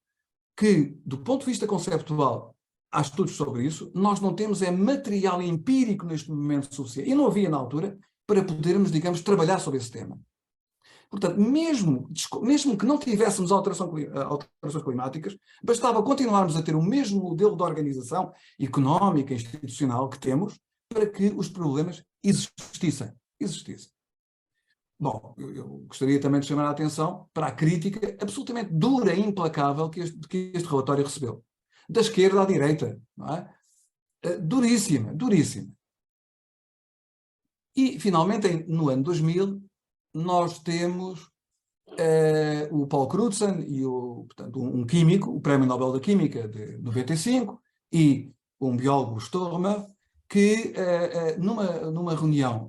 que, do ponto de vista conceptual, há estudos sobre isso, nós não temos material empírico neste momento suficiente, e não havia na altura, para podermos, digamos, trabalhar sobre esse tema. Portanto, mesmo que não tivéssemos alterações climáticas, bastava continuarmos a ter o mesmo modelo de organização económica e institucional que temos para que os problemas existissem. Bom, eu gostaria também de chamar a atenção para a crítica absolutamente dura e implacável que este relatório recebeu. Da esquerda à direita, não é? Duríssima. E, finalmente, no ano 2000, nós temos o Paul Crutzen e portanto, um químico, o Prémio Nobel da Química de 95, e um biólogo, Stormer, que numa reunião,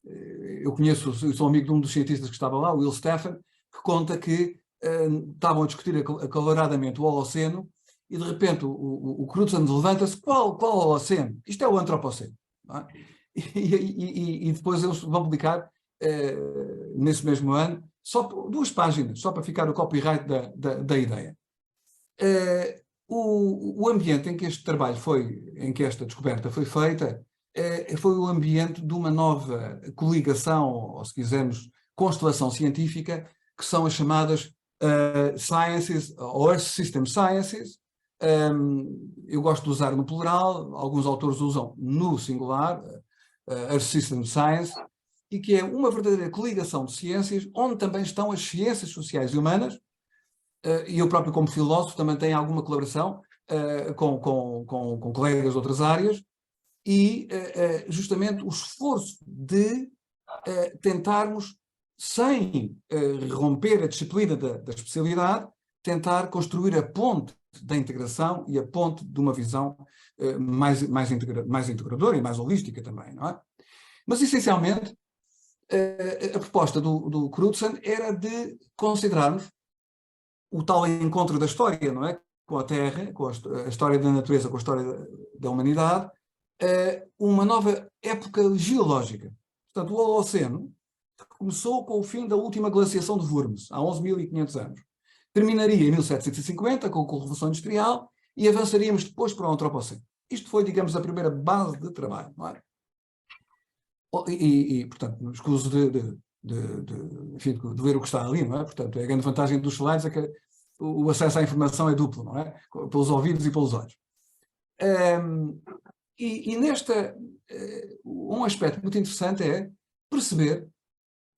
eu sou amigo de um dos cientistas que estava lá, o Will Steffen, que conta que estavam a discutir acaloradamente o Holoceno e de repente o Crutzen levanta-se, qual Holoceno? Isto é o Antropoceno. Não é? E depois eles vão publicar, nesse mesmo ano, só 2 páginas, só para ficar o copyright da ideia. O ambiente em que este trabalho em que esta descoberta foi feita, foi o ambiente de uma nova coligação, ou se quisermos, constelação científica, que são as chamadas Sciences, ou Earth System Sciences. Eu gosto de usar no plural, alguns autores usam no singular, Earth System Science, e que é uma verdadeira coligação de ciências, onde também estão as ciências sociais e humanas, e eu próprio como filósofo também tenho alguma colaboração com colegas de outras áreas, e justamente o esforço de tentarmos, sem romper a disciplina da especialidade, tentar construir a ponte da integração e a ponte de uma visão mais integradora e mais holística também, não é? Mas, essencialmente, a proposta do Crutzen era de considerarmos o tal encontro da história, não é? Com a Terra, com a história da natureza, com a história da humanidade, uma nova época geológica. Portanto, o Holoceno começou com o fim da última glaciação de Worms, há 11.500 anos. Terminaria em 1750, com a Revolução Industrial, e avançaríamos depois para o Antropoceno. Isto foi, digamos, a primeira base de trabalho, não é? Portanto, no escuso enfim, de ver o que está ali, não é? Portanto, a grande vantagem dos slides é que o acesso à informação é duplo, não é? Pelos ouvidos e pelos olhos. Um aspecto muito interessante é perceber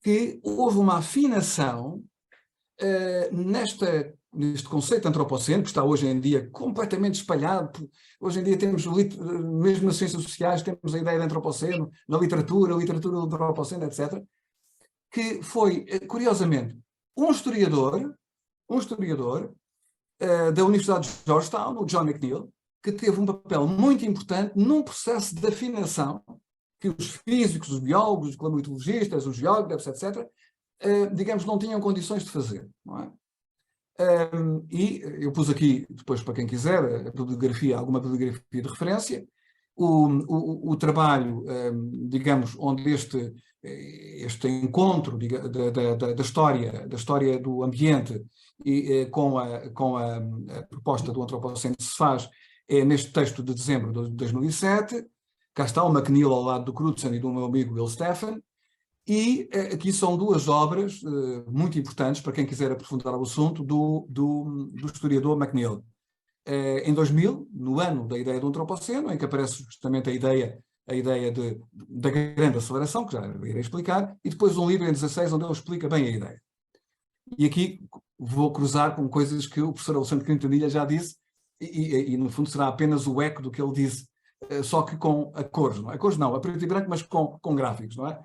que houve uma afinação neste conceito antropoceno, que está hoje em dia completamente espalhado. Hoje em dia temos, mesmo nas ciências sociais, temos a ideia de antropoceno, na literatura do antropoceno, etc., que foi, curiosamente, um historiador da Universidade de Georgetown, o John McNeill, que teve um papel muito importante num processo de afinação que os físicos, os biólogos, os climatologistas, os geógrafos, etc., digamos, não tinham condições de fazer, não é? E eu pus aqui, depois para quem quiser, alguma bibliografia de referência, o trabalho, digamos, onde este encontro da história do ambiente e com a proposta do Antropoceno se faz neste texto de dezembro de 2007. Cá está o McNeill ao lado do Crutzen e do meu amigo Will Stephan. E aqui são 2 obras muito importantes para quem quiser aprofundar o assunto do historiador McNeill. Em 2000, no ano da ideia do Antropoceno, em que aparece justamente a ideia da grande aceleração, que já irei explicar, e depois um livro em 16 onde ele explica bem a ideia. E aqui vou cruzar com coisas que o professor Alexandre Quintanilha já disse, e no fundo será apenas o eco do que ele disse, só que com a cores, não é? A cores não, a preto e branco, mas com gráficos, não é?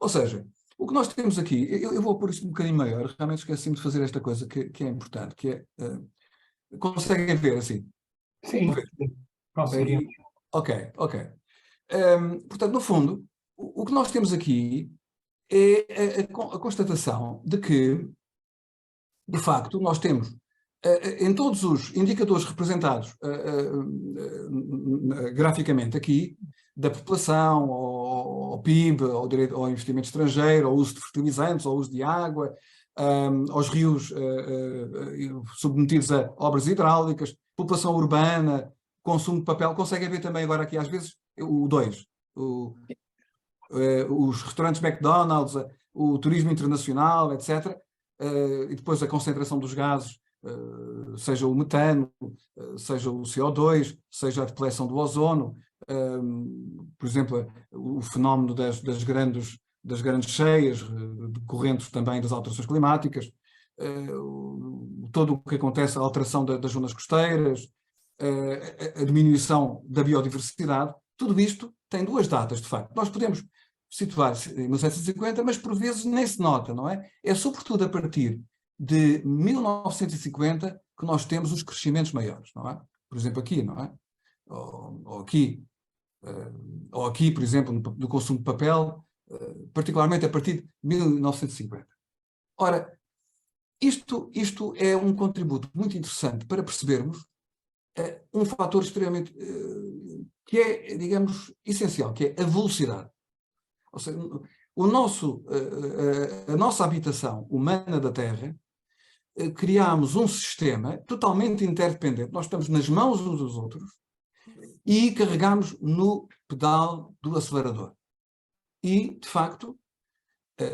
Ou seja, o que nós temos aqui, eu vou pôr isto um bocadinho maior, realmente esqueci-me de fazer esta coisa que é importante, que é, conseguem ver assim? Sim, conseguimos. Ok. Portanto, no fundo, o que nós temos aqui é a constatação de que, de facto, nós temos, em todos os indicadores representados graficamente aqui, da população, ao PIB, ao investimento estrangeiro, ao uso de fertilizantes, ao uso de água, aos rios submetidos a obras hidráulicas, população urbana, consumo de papel. Conseguem ver também agora aqui às vezes o 2, os restaurantes McDonald's, o turismo internacional, etc. E depois a concentração dos gases, seja o metano, seja o CO2, seja a depleção do ozono, por exemplo, o fenómeno das grandes cheias, decorrentes também das alterações climáticas, todo o que acontece, a alteração das zonas costeiras, a diminuição da biodiversidade. Tudo isto tem 2 datas, de facto. Nós podemos situar-se em 1750, mas por vezes nem se nota, não é? É sobretudo a partir de 1950 que nós temos os crescimentos maiores, não é? Por exemplo, aqui, não é? Ou aqui, por exemplo, no consumo de papel, particularmente a partir de 1950. Ora, isto é um contributo muito interessante para percebermos um fator extremamente, que é, digamos, essencial, que é a velocidade. Ou seja, a nossa habitação humana da Terra, criámos um sistema totalmente interdependente. Nós estamos nas mãos uns dos outros e carregamos no pedal do acelerador. E, de facto,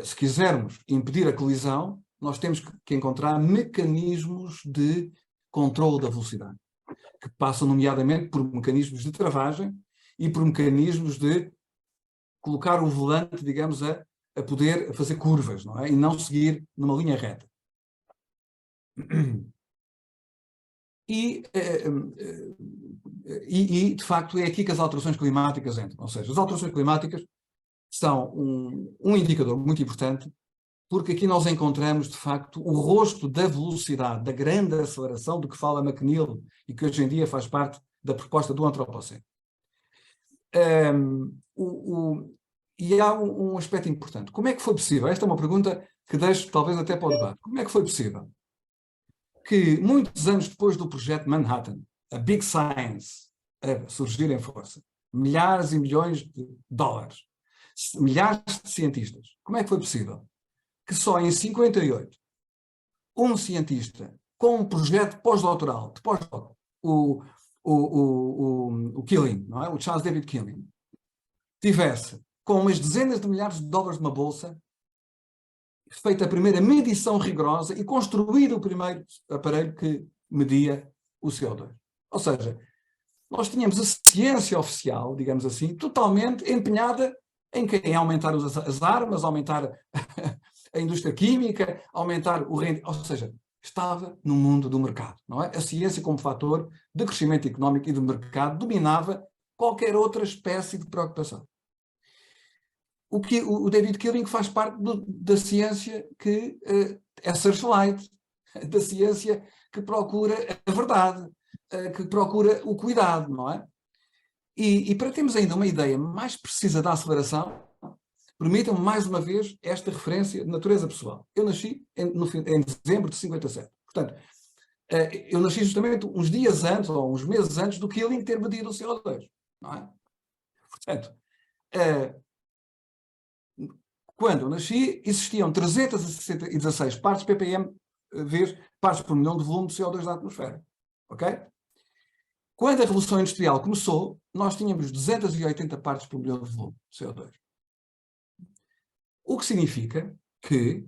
se quisermos impedir a colisão, nós temos que encontrar mecanismos de controle da velocidade, que passam nomeadamente por mecanismos de travagem e por mecanismos de colocar o volante, digamos, a poder fazer curvas, não é? E não seguir numa linha reta. E, de facto, é aqui que as alterações climáticas entram. Ou seja, as alterações climáticas são um indicador muito importante, porque aqui nós encontramos, de facto, o rosto da velocidade, da grande aceleração do que fala McNeill e que hoje em dia faz parte da proposta do Antropoceno. E há um aspecto importante. Como é que foi possível? Esta é uma pergunta que deixo talvez até para o debate. Como é que foi possível que, muitos anos depois do projeto Manhattan, a Big Science a surgir em força, milhares e milhões de dólares, milhares de cientistas, como é que foi possível que só em 58 um cientista com um projeto pós-doutoral, o Killing, não é? O Charles David Killing, tivesse com umas dezenas de milhares de dólares numa bolsa, feita a primeira medição rigorosa e construído o primeiro aparelho que media o CO2. Ou seja, nós tínhamos a ciência oficial, digamos assim, totalmente empenhada em aumentar as armas, aumentar a indústria química, aumentar o rendimento, ou seja, estava no mundo do mercado, não é? A ciência como fator de crescimento económico e de mercado dominava qualquer outra espécie de preocupação. O David Killing faz parte da ciência que é searchlight, da ciência que procura a verdade, que procura o cuidado, não é? E para termos ainda uma ideia mais precisa da aceleração, permitam-me mais uma vez esta referência de natureza pessoal. Eu nasci em dezembro de 57. Portanto, eu nasci justamente uns dias antes, ou uns meses antes do Killing ter medido o CO2, não é? Portanto, quando eu nasci, existiam 316 partes ppm vezes partes por milhão de volume de CO2 na atmosfera. Ok? Quando a Revolução Industrial começou, nós tínhamos 280 partes por milhão de volume de CO2. O que significa que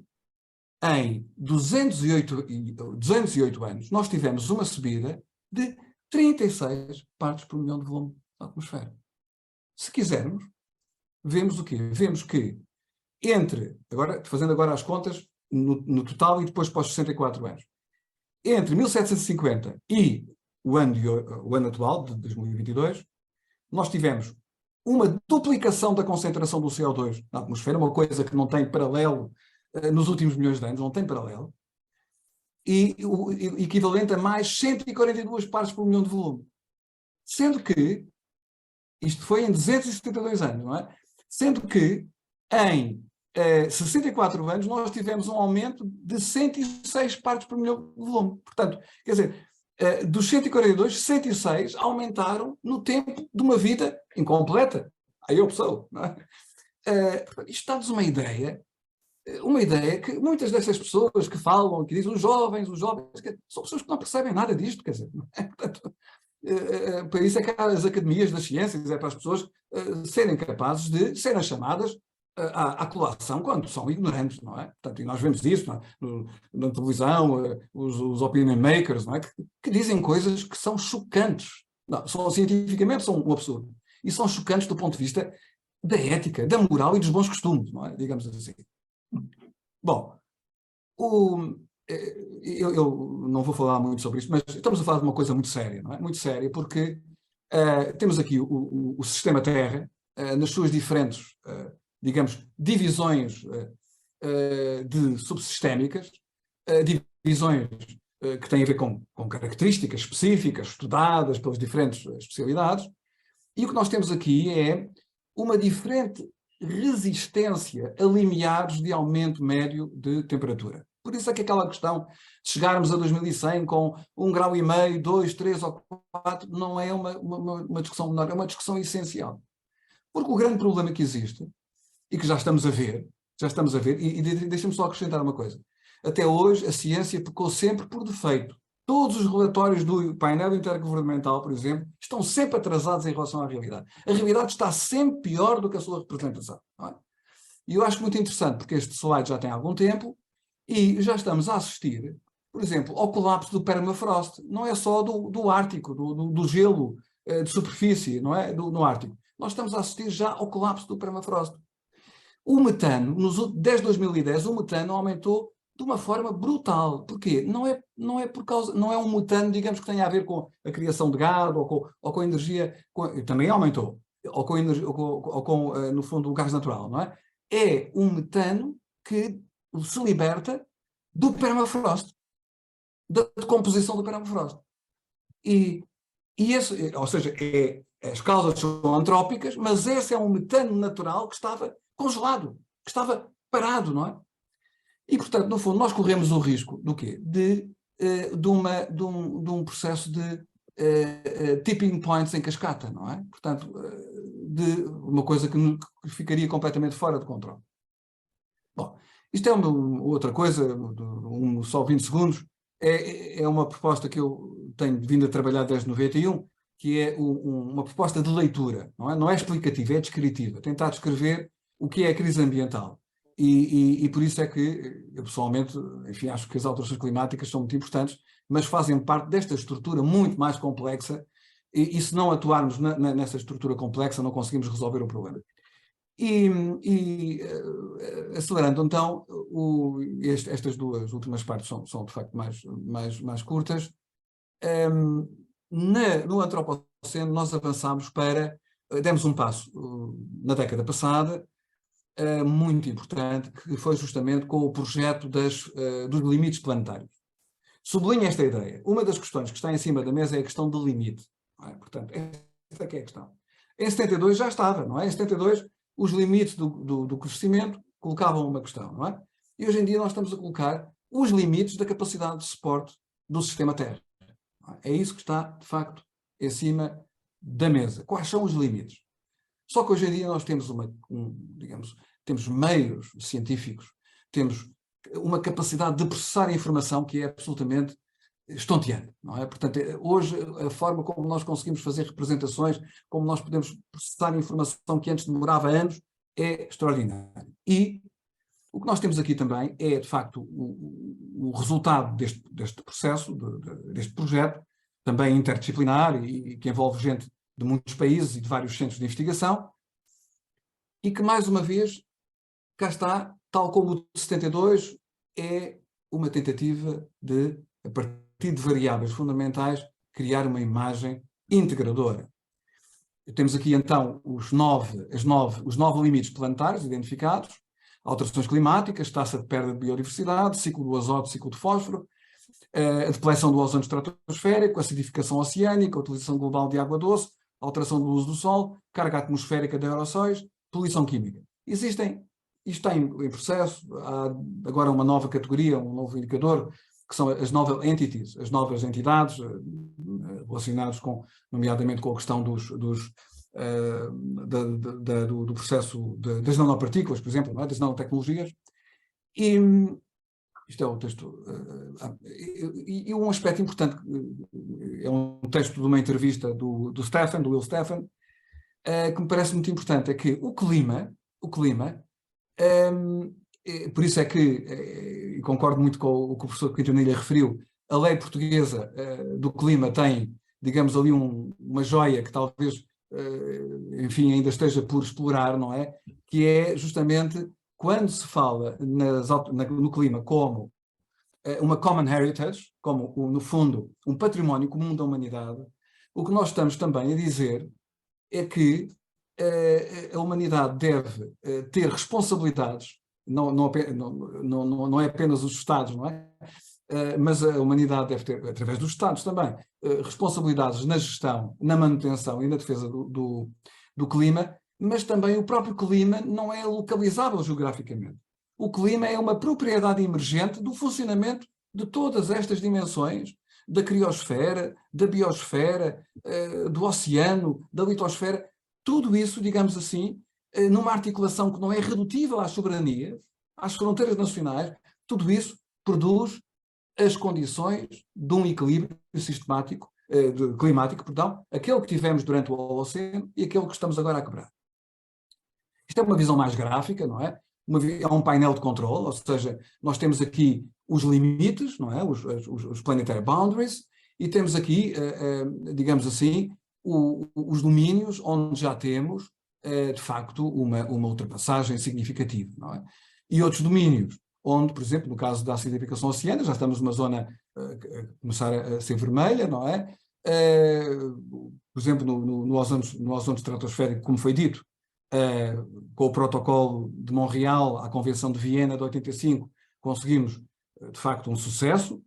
em 208 anos nós tivemos uma subida de 36 partes por milhão de volume na atmosfera. Se quisermos, vemos o quê? Vemos que fazendo agora as contas no total e depois para os 64 anos, entre 1750 e o ano atual, de 2022, nós tivemos uma duplicação da concentração do CO2 na atmosfera, uma coisa que não tem paralelo nos últimos milhões de anos, não tem paralelo, e o equivalente a mais 142 partes por milhão de volume. Sendo que, isto foi em 272 anos, não é? Sendo que, em 64 anos, nós tivemos um aumento de 106 partes por milhão de volume. Portanto, quer dizer, dos 142, 106 aumentaram no tempo de uma vida incompleta. Aí eu pessoa, não é? Isto dá-nos uma ideia que muitas dessas pessoas que falam, que dizem os jovens, são pessoas que não percebem nada disto, quer dizer, não é? Portanto, para isso é que há as academias das ciências, é para as pessoas serem capazes de serem chamadas à colação quando são ignorantes, não é? Portanto, e nós vemos isso na televisão, os opinion makers, não é? Que dizem coisas que são chocantes. Não, cientificamente são um absurdo. E são chocantes do ponto de vista da ética, da moral e dos bons costumes, não é? Digamos assim. Bom, eu não vou falar muito sobre isto, mas estamos a falar de uma coisa muito séria, não é? Muito séria, porque temos aqui o sistema Terra, nas suas diferentes digamos, divisões de subsistémicas, divisões que têm a ver com características específicas, estudadas pelas diferentes especialidades, e o que nós temos aqui é uma diferente resistência a limiares de aumento médio de temperatura. Por isso é que aquela questão de chegarmos a 2100 com 1,5 graus, 2, 3 ou 4, não é uma discussão menor, é uma discussão essencial. Porque o grande problema que existe, e que já estamos a ver, e deixa-me só acrescentar uma coisa. Até hoje a ciência pecou sempre por defeito. Todos os relatórios do painel intergovernamental, por exemplo, estão sempre atrasados em relação à realidade. A realidade está sempre pior do que a sua representação. Não é? E eu acho muito interessante, porque este slide já tem algum tempo, e já estamos a assistir, por exemplo, ao colapso do permafrost. Não é só do Ártico, do gelo de superfície, não é? No Ártico. Nós estamos a assistir já ao colapso do permafrost. O metano, desde 2010, o metano aumentou de uma forma brutal. Porquê? Não é um metano, digamos, que tenha a ver com a criação de gado ou com energia, também aumentou, ou com, no fundo, o gás natural, não é? É um metano que se liberta do permafrost, da decomposição do permafrost. Ou seja, as causas são antrópicas, mas esse é um metano natural que estava congelado, que estava parado, não é? E, portanto, no fundo, nós corremos o risco do quê? De um processo de tipping points em cascata, não é? Portanto, de uma coisa que ficaria completamente fora de controle. Bom, isto é outra coisa, só 20 segundos, é uma proposta que eu tenho vindo a trabalhar desde 91, que é uma proposta de leitura, não é explicativa, é descritiva, tentar descrever o que é a crise ambiental. E por isso é que, eu pessoalmente, enfim, acho que as alterações climáticas são muito importantes, mas fazem parte desta estrutura muito mais complexa, e se não atuarmos nessa estrutura complexa, não conseguimos resolver o problema. Acelerando então, estas duas últimas partes são de facto mais curtas. No Antropoceno nós avançámos demos um passo na década passada, muito importante, que foi justamente com o projeto dos limites planetários. Sublinho esta ideia. Uma das questões que está em cima da mesa é a questão do limite. Não é? Portanto, esta é a questão. Em 72 já estava, não é? Em 72 os limites do crescimento colocavam uma questão, não é? E hoje em dia nós estamos a colocar os limites da capacidade de suporte do sistema Terra. É isso que está, de facto, em cima da mesa. Quais são os limites? Só que hoje em dia nós temos temos meios científicos, temos uma capacidade de processar a informação que é absolutamente estonteante, não é? Portanto, hoje a forma como nós conseguimos fazer representações, como nós podemos processar a informação que antes demorava anos, é extraordinário. E o que nós temos aqui também é, de facto, o resultado deste processo, deste projeto, também interdisciplinar e que envolve gente de muitos países e de vários centros de investigação, e que, mais uma vez, cá está, tal como o de 72, é uma tentativa de, a partir de variáveis fundamentais, criar uma imagem integradora. Temos aqui, então, os nove limites planetários identificados: alterações climáticas, taxa de perda de biodiversidade, ciclo do azoto, ciclo de fósforo, a depleção do ozônio estratosférico, acidificação oceânica, a utilização global de água doce, alteração do uso do sol, carga atmosférica de aerossóis, poluição química. Isto está em processo. Há agora uma nova categoria, um novo indicador, que são as novel entities, as novas entidades relacionadas nomeadamente com a questão do processo das nanopartículas, por exemplo, não é? Das nanotecnologias. E isto é o texto. E um aspecto importante, é um texto de uma entrevista do Will Stephan, que me parece muito importante, é que o clima, por isso é que, e concordo muito com o que o professor Quintanilha referiu, a lei portuguesa do clima tem, digamos ali, uma joia que talvez, enfim, ainda esteja por explorar, não é? Que é justamente quando se fala no clima como uma common heritage, como, no fundo, um património comum da humanidade, o que nós estamos também a dizer é que a humanidade deve ter responsabilidades, não é apenas os Estados, não é? Mas a humanidade deve ter, através dos Estados também, responsabilidades na gestão, na manutenção e na defesa do clima, mas também o próprio clima não é localizável geograficamente. o clima é uma propriedade emergente do funcionamento de todas estas dimensões, da criosfera, da biosfera, do oceano, da litosfera, tudo isso, digamos assim, numa articulação que não é redutível às soberanias, às fronteiras nacionais, tudo isso produz as condições de um equilíbrio sistemático, climático, perdão, aquele que tivemos durante o Holoceno e aquele que estamos agora a quebrar. Isto é uma visão mais gráfica, não é? É um painel de controle, ou seja, nós temos aqui os limites, não é? Os planetary boundaries, e temos aqui, digamos assim, os domínios onde já temos, de facto, uma ultrapassagem significativa, não é? E outros domínios, onde, por exemplo, no caso da acidificação oceânica, já estamos numa zona a começar a ser vermelha, não é? Por exemplo, no ozono estratosférico, como foi dito, com o protocolo de Montreal à Convenção de Viena de 85, conseguimos, de facto, um sucesso.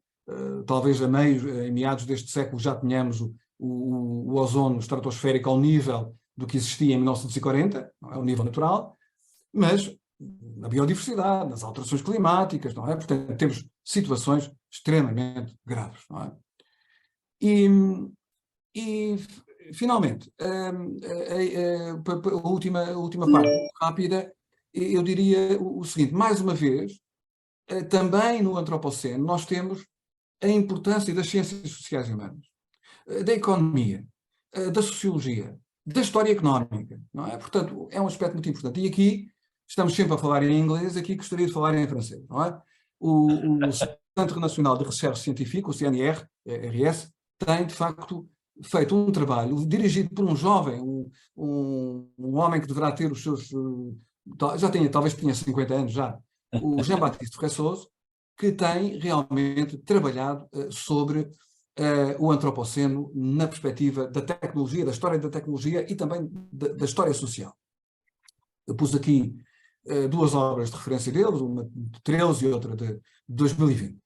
Talvez em meados deste século já tenhamos o ozono estratosférico ao nível do que existia em 1940, não é? O nível natural, mas na biodiversidade, nas alterações climáticas, não é? Portanto, temos situações extremamente graves, não é? E finalmente, a última parte, rápida, eu diria o seguinte: mais uma vez, também no Antropoceno, nós temos a importância das ciências sociais e humanas, da economia, da sociologia, da história económica, não é? Portanto, é um aspecto muito importante. E aqui, estamos sempre a falar em inglês, aqui gostaria de falar em francês, não é? O Centro Nacional de Recherche Científica, o CNRS, tem, de facto, feito um trabalho dirigido por um jovem, um homem que deverá ter os seus, talvez tenha 50 anos já, o Jean-Baptiste Fressoso, que tem realmente trabalhado sobre o Antropoceno na perspectiva da tecnologia, da história da tecnologia e também da história social. Eu pus aqui duas obras de referência deles, uma de 13 e outra de 2020.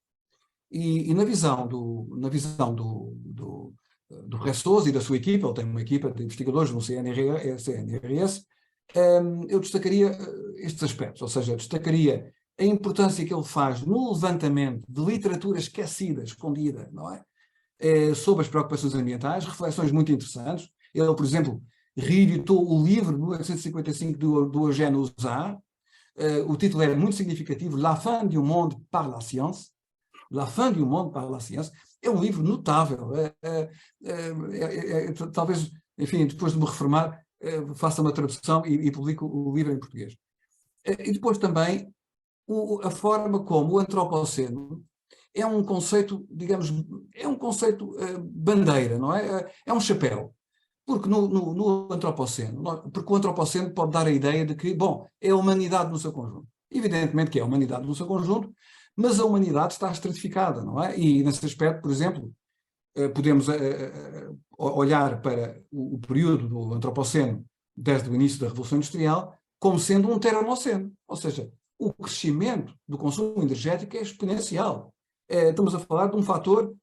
E na visão do Fressoso e da sua equipa, ele tem uma equipa de investigadores no CNRS, eu destacaria estes aspectos, ou seja, destacaria a importância que ele faz no levantamento de literatura esquecida, escondida, não é? Sobre as preocupações ambientais, reflexões muito interessantes. Ele, por exemplo, reeditou o livro de 1855 do Eugène Uzard. O título é muito significativo, La fin du monde par la science. La fin du monde par la science. É um livro notável. Talvez, enfim, depois de me reformar, faça uma tradução e publico o livro em português. E depois também a forma como o Antropoceno é um conceito, digamos, é um conceito bandeira, não é? É um chapéu. Porque no Antropoceno, porque o Antropoceno pode dar a ideia de que, bom, é a humanidade no seu conjunto. Evidentemente que é a humanidade no seu conjunto, mas a humanidade está estratificada, não é? E nesse aspecto, por exemplo, podemos olhar para o período do Antropoceno, desde o início da Revolução Industrial, como sendo um teranoceno, ou seja, o crescimento do consumo energético é exponencial. Estamos a falar de um fator,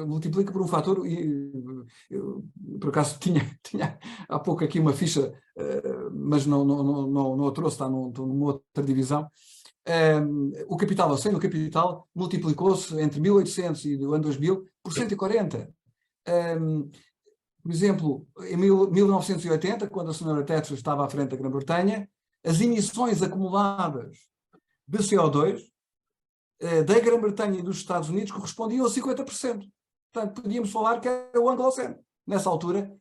multiplica por um fator, e eu, por acaso tinha há pouco aqui uma ficha, mas não a trouxe, está numa outra divisão. O capital oceano, o capital multiplicou-se entre 1800 e o ano 2000 por 140. Por exemplo, em 1980, quando a senhora Thatcher estava à frente da Grã-Bretanha, as emissões acumuladas de CO2 da Grã-Bretanha e dos Estados Unidos correspondiam a 50%. Portanto, podíamos falar que era o Anglo-Océano. Nessa altura,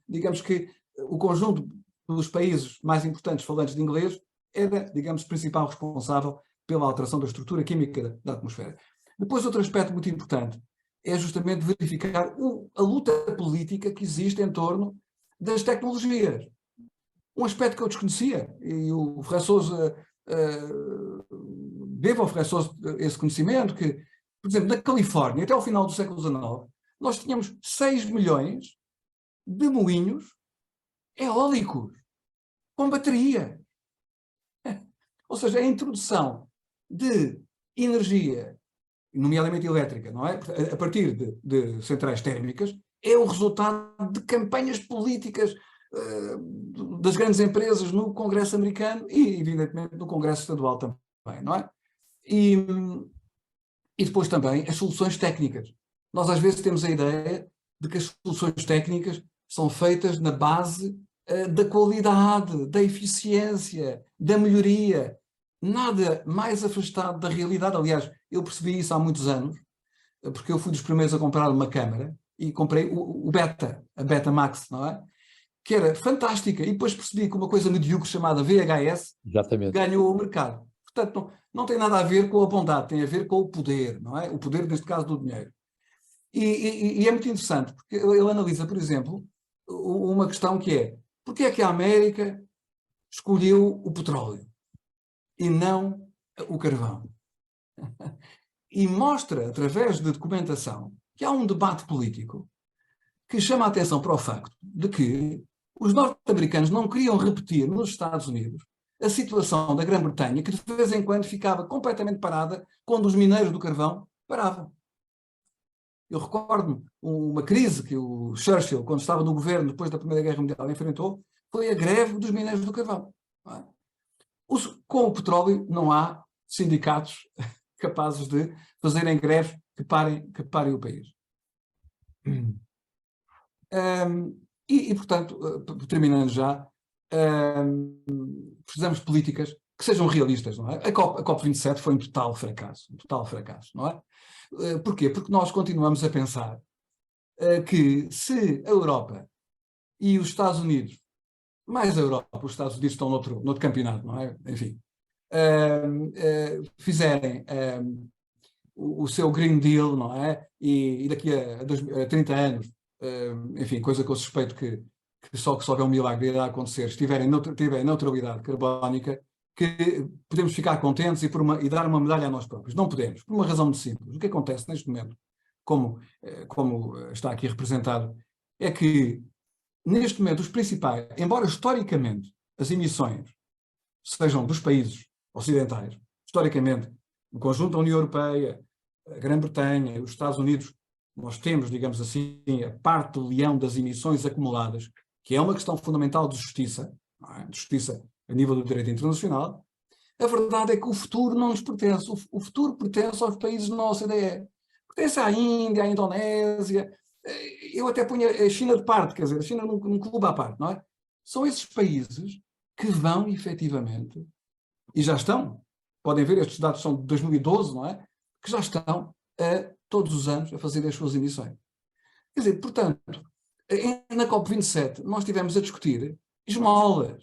digamos que o conjunto dos países mais importantes falantes de inglês era, digamos, o principal responsável pela alteração da estrutura química da atmosfera. Depois, outro aspecto muito importante é justamente verificar a luta política que existe em torno das tecnologias. Um aspecto que eu desconhecia, e o Fressoso, devo ao Fressoso esse conhecimento, que, por exemplo, na Califórnia, até ao final do século XIX, nós tínhamos 6 milhões de moinhos eólicos, com bateria. Ou seja, a introdução de energia, nomeadamente elétrica, não é? A partir de centrais térmicas, é o resultado de campanhas políticas das grandes empresas no Congresso americano e, evidentemente, no Congresso Estadual também, não é? E depois também as soluções técnicas. Nós às vezes temos a ideia de que as soluções técnicas são feitas na base da qualidade, da eficiência, da melhoria. Nada mais afastado da realidade. Aliás, eu percebi isso há muitos anos, porque eu fui dos primeiros a comprar uma câmara e comprei o Beta, a Betamax, não é? Que era fantástica. E depois percebi que uma coisa medíocre chamada VHS ganhou o mercado. Portanto, não tem nada a ver com a bondade, tem a ver com o poder, não é? O poder, neste caso, do dinheiro. E é muito interessante, porque ele analisa, por exemplo, uma questão que é: porque é que a América escolheu o petróleo e não o carvão? E mostra, através de documentação, que há um debate político que chama a atenção para o facto de que os norte-americanos não queriam repetir nos Estados Unidos a situação da Grã-Bretanha, que de vez em quando ficava completamente parada quando os mineiros do carvão paravam. Eu recordo-me uma crise que o Churchill, quando estava no governo depois da Primeira Guerra Mundial, enfrentou, foi a greve dos mineiros do carvão. Com o petróleo não há sindicatos capazes de fazerem greves que parem o país. Portanto, terminando já, precisamos de políticas que sejam realistas, não é? A COP27 foi um total fracasso, não é? Porquê? Porque nós continuamos a pensar que se a Europa e os Estados Unidos, mais a Europa, os Estados Unidos estão noutro campeonato, não é? Enfim, fizerem o seu Green Deal, não é? E daqui a 30 anos, enfim, coisa que eu suspeito que só houver um milagre irá acontecer, tiverem neutralidade carbónica, que podemos ficar contentes e dar uma medalha a nós próprios. Não podemos, por uma razão muito simples. O que acontece neste momento, como está aqui representado, é que neste momento os principais, embora historicamente as emissões sejam dos países ocidentais, historicamente, no conjunto da União Europeia, a Grã-Bretanha, os Estados Unidos, nós temos, digamos assim, a parte do leão das emissões acumuladas, que é uma questão fundamental de justiça, de justiça a nível do direito internacional. A verdade é que o futuro não nos pertence. O futuro pertence aos países da nossa OCDE. Pertence à Índia, à Indonésia. Eu até punha a China de parte, quer dizer, a China num clube à parte, não é? São esses países que vão, efetivamente, e já estão, podem ver, estes dados são de 2012, não é? Que já estão todos os anos a fazer as suas emissões. Quer dizer, portanto, na COP27 nós estivemos a discutir esmolas,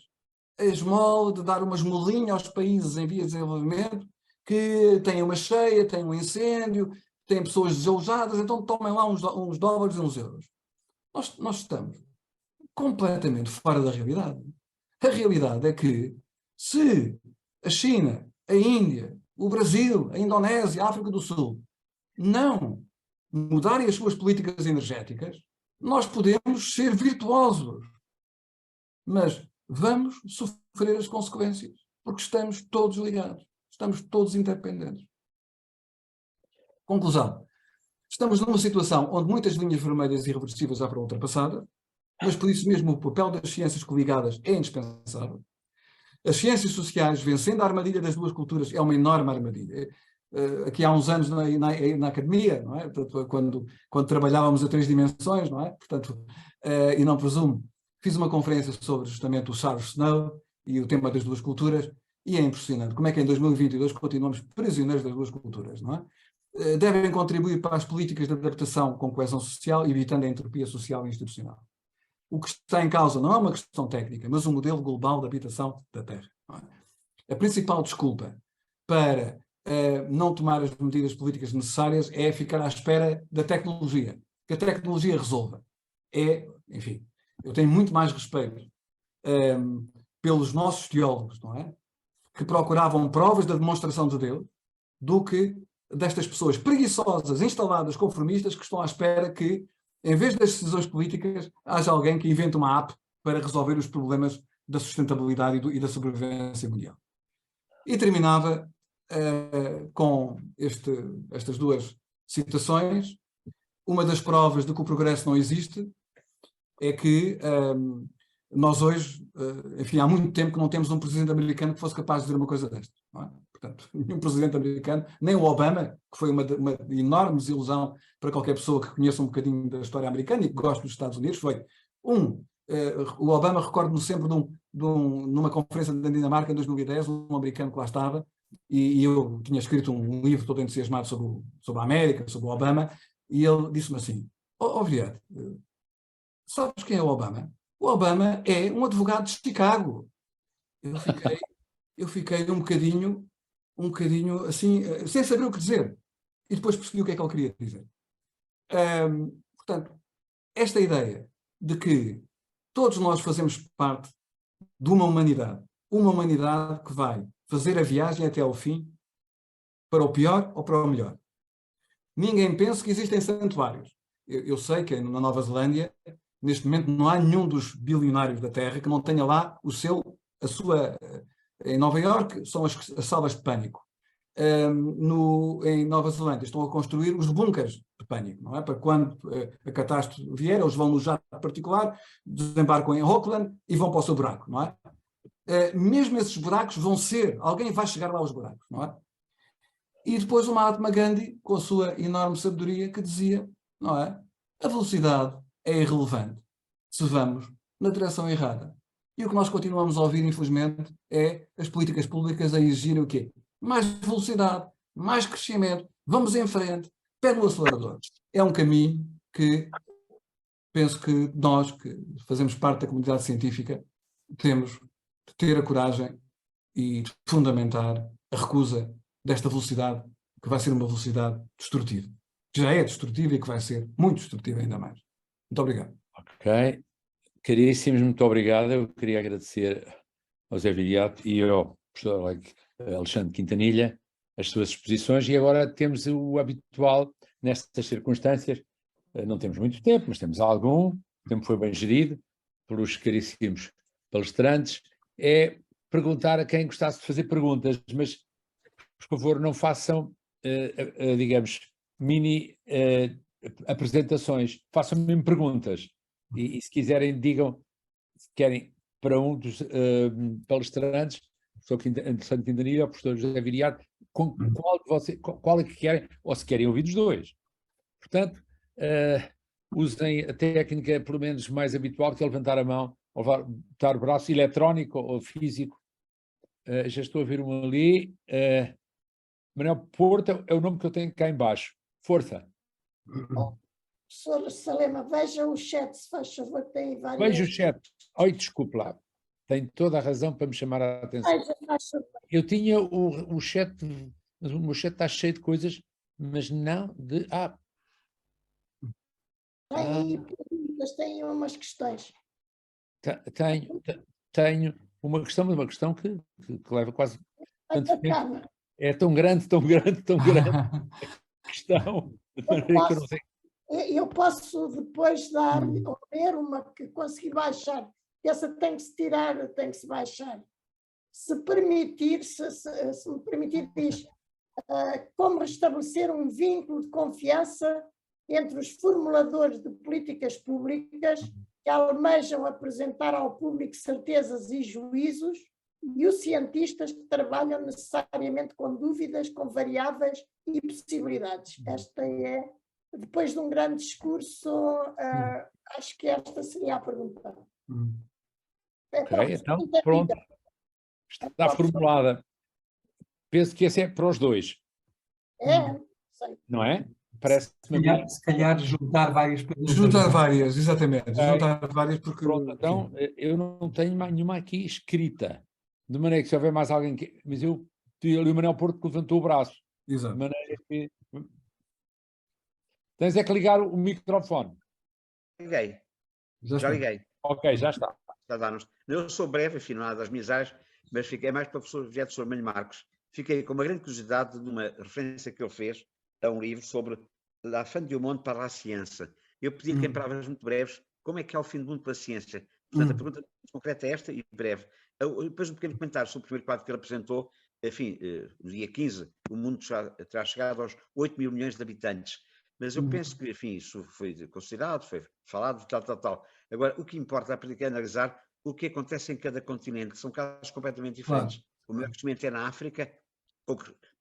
a esmola de dar uma esmolinha aos países em vias de desenvolvimento que têm uma cheia, têm um incêndio, têm pessoas desalojadas, então tomem lá uns dólares e uns euros. Nós estamos completamente fora da realidade. A realidade é que se a China, a Índia, o Brasil, a Indonésia, a África do Sul não mudarem as suas políticas energéticas, nós podemos ser virtuosos, mas vamos sofrer as consequências, porque estamos todos ligados, estamos todos interdependentes. Conclusão. Estamos numa situação onde muitas linhas vermelhas irreversíveis já foram ultrapassadas, mas por isso mesmo o papel das ciências coligadas é indispensável. As ciências sociais, vencendo a armadilha das duas culturas, é uma enorme armadilha. Aqui há uns anos na academia, não é? Quando trabalhávamos a 3 dimensões, não é? Portanto, e não presumo, fiz uma conferência sobre justamente o Charles Snow e o tema das duas culturas, e é impressionante como é que em 2022 continuamos prisioneiros das duas culturas, não é? Devem contribuir para as políticas de adaptação com coesão social, evitando a entropia social e institucional. O que está em causa não é uma questão técnica, mas um modelo global de habitação da Terra. Não é? A principal desculpa para não tomar as medidas políticas necessárias é ficar à espera da tecnologia, que a tecnologia resolva. Enfim, eu tenho muito mais respeito pelos nossos teólogos, não é? Que procuravam provas da demonstração de Deus, do que destas pessoas preguiçosas, instaladas, conformistas, que estão à espera que, em vez das decisões políticas, haja alguém que invente uma app para resolver os problemas da sustentabilidade e da sobrevivência mundial. E terminava com estas duas citações. Uma das provas de que o progresso não existe é que nós hoje, enfim, há muito tempo que não temos um presidente americano que fosse capaz de dizer uma coisa destas, não é? Portanto, nenhum presidente americano, nem o Obama, que foi uma enorme desilusão para qualquer pessoa que conheça um bocadinho da história americana e que goste dos Estados Unidos, foi o Obama, recordo-me sempre numa conferência da Dinamarca em 2010, um americano que lá estava, e eu tinha escrito um livro todo entusiasmado sobre a América, sobre o Obama, e ele disse-me assim: Viriato, sabes quem é o Obama? O Obama é um advogado de Chicago. Eu fiquei um bocadinho assim, sem saber o que dizer. E depois percebi o que é que ele queria dizer. Portanto, esta ideia de que todos nós fazemos parte de uma humanidade que vai fazer a viagem até ao fim, para o pior ou para o melhor. Ninguém pensa que existem santuários. Eu sei que na Nova Zelândia, neste momento, não há nenhum dos bilionários da Terra que não tenha lá a sua... Em Nova Iorque são as salas de pânico. Em Nova Zelândia estão a construir os bunkers de pânico, não é? Para quando a catástrofe vier, eles vão no jato particular, desembarcam em Auckland e vão para o seu buraco, não é? Mesmo esses buracos alguém vai chegar lá aos buracos, não é? E depois o Mahatma Gandhi, com a sua enorme sabedoria, que dizia, não é? A velocidade é irrelevante se vamos na direção errada. E o que nós continuamos a ouvir, infelizmente, é as políticas públicas a exigirem o quê? Mais velocidade, mais crescimento, vamos em frente, pé no acelerador. É um caminho que penso que nós, que fazemos parte da comunidade científica, temos de ter a coragem e de fundamentar a recusa desta velocidade, que vai ser uma velocidade destrutiva. Que já é destrutiva e que vai ser muito destrutiva ainda mais. Muito obrigado. Ok. Caríssimos, muito obrigado. Eu queria agradecer ao Zé Viriato e ao professor Alexandre Quintanilha as suas exposições, e agora temos o habitual nestas circunstâncias. Não temos muito tempo, mas temos algum. O tempo foi bem gerido pelos caríssimos palestrantes. É perguntar a quem gostasse de fazer perguntas, mas, por favor, não façam, digamos, mini apresentações. Façam-me perguntas. E se quiserem, digam se querem para um dos palestrantes, o professor Alexandre Quintanilha ou o professor José Viriato, qual é que querem, ou se querem ouvir os dois. Portanto, usem a técnica, pelo menos mais habitual, que é levantar a mão, ou levantar o braço, eletrónico ou físico. Já estou a ver um ali. Manuel Porto é o nome que eu tenho cá em baixo. Força. Professor Salema, veja o chat, se faz favor, tem várias... Veja o chat. Oi, desculpe lá. Tem toda a razão para me chamar a atenção. Veja, faz favor. Eu tinha o chat, mas o meu chat está cheio de coisas, mas não de... Tem umas questões. Tenho uma questão, mas uma questão que leva quase tanto tempo. Calma. É tão grande a questão, de maneira que eu não sei. Eu posso depois ler uma que consegui baixar. Essa tem que se tirar, tem que se baixar. Se me permitir, diz como restabelecer um vínculo de confiança entre os formuladores de políticas públicas que almejam apresentar ao público certezas e juízos e os cientistas que trabalham necessariamente com dúvidas, com variáveis e possibilidades. Esta é... Depois de um grande discurso, acho que esta seria a pergunta. Ok, então, pronto. Está formulada. Penso que essa é para os dois. Sei. Não é? Parece-me... Se calhar juntar várias perguntas. Juntar várias, exatamente. Juntar várias porque... Pronto, então, eu não tenho mais nenhuma aqui escrita. De maneira que se houver mais alguém que... Mas eu tive ali o Manuel Porto que levantou o braço. Exato. De maneira que... Tens é que ligar o microfone. Liguei. Já liguei. Ok, já está. Eu sou breve, enfim, não há das minhas áreas, mas fiquei mais para o professor José Sormelho Marcos. Fiquei com uma grande curiosidade de uma referência que ele fez a um livro sobre La fin du monde par la ciência. Eu pedi que em palavras muito breves, como é que é o fim do mundo pela ciência? Portanto, a pergunta concreta é esta e breve. Depois um pequeno comentário sobre o primeiro quadro que ele apresentou. Enfim, no dia 15, o mundo terá chegado aos 8 mil milhões de habitantes. Mas eu penso que, enfim, isso foi considerado, foi falado, tal. Agora, o que importa é analisar o que acontece em cada continente, que são casos completamente diferentes. Claro. O maior crescimento é na África,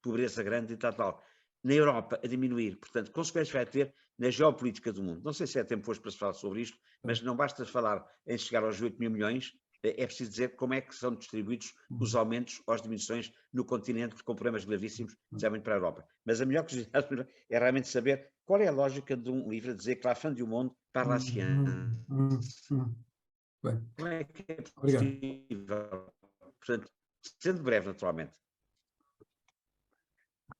pobreza grande e tal. Na Europa, a diminuir. Portanto, consequências vai ter na geopolítica do mundo. Não sei se é tempo hoje para se falar sobre isto, mas não basta falar em chegar aos 8 mil milhões, é preciso dizer como é que são distribuídos os aumentos ou as diminuições no continente com problemas gravíssimos, especialmente para a Europa. Mas a melhor curiosidade é realmente saber qual é a lógica de um livro a dizer que la fin du monde par la science. Bem, Como é que é obrigado. possível? Portanto, sendo breve, naturalmente.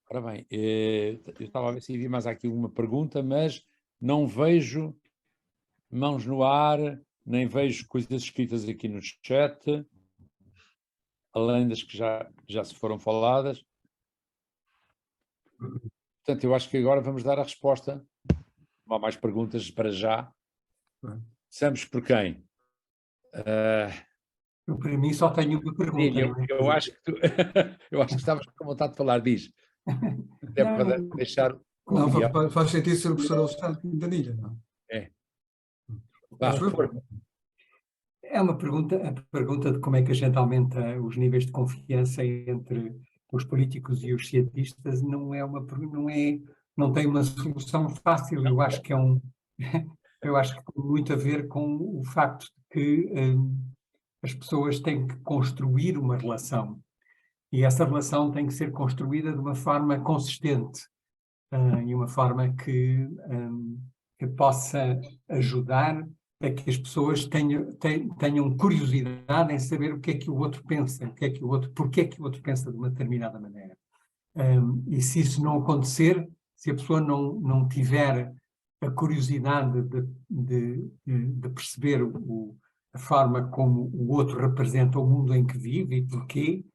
Ora bem, eu estava a ver se havia mais aqui uma pergunta, mas não vejo mãos no ar, nem vejo coisas escritas aqui no chat, além das que já se foram faladas. Portanto, eu acho que agora vamos dar a resposta. Não há mais perguntas para já. Começamos por quem? Eu, para mim, só tenho uma pergunta. Eu acho que eu acho que estavas com vontade de falar, diz. Até para deixar... Não, faz sentido ser o professor Alexandre Quintanilha, não é? É uma pergunta, a pergunta de como é que a gente aumenta os níveis de confiança entre os políticos e os cientistas não tem uma solução fácil. Eu acho que eu acho que tem muito a ver com o facto de que as pessoas têm que construir uma relação e essa relação tem que ser construída de uma forma consistente e uma forma que possa ajudar a que as pessoas tenham curiosidade em saber o que é que o outro pensa, porque é que o outro pensa de uma determinada maneira. E se isso não acontecer, se a pessoa não tiver a curiosidade de perceber a forma como o outro representa o mundo em que vive e porquê,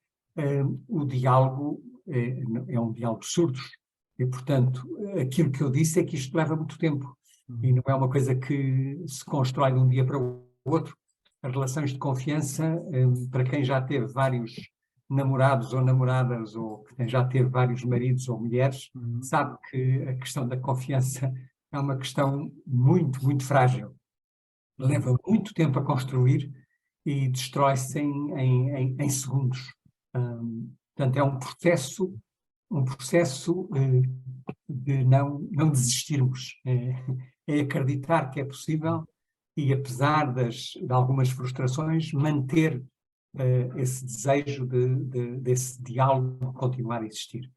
o diálogo é um diálogo de surdos. E, portanto, aquilo que eu disse é que isto leva muito tempo. E não é uma coisa que se constrói de um dia para o outro. As relações de confiança, para quem já teve vários namorados ou namoradas, ou que já teve vários maridos ou mulheres, sabe que a questão da confiança é uma questão muito, muito frágil. Leva muito tempo a construir e destrói-se em segundos. Portanto, é um processo de não desistirmos. É acreditar que é possível e, apesar de algumas frustrações, manter esse desejo desse diálogo continuar a existir.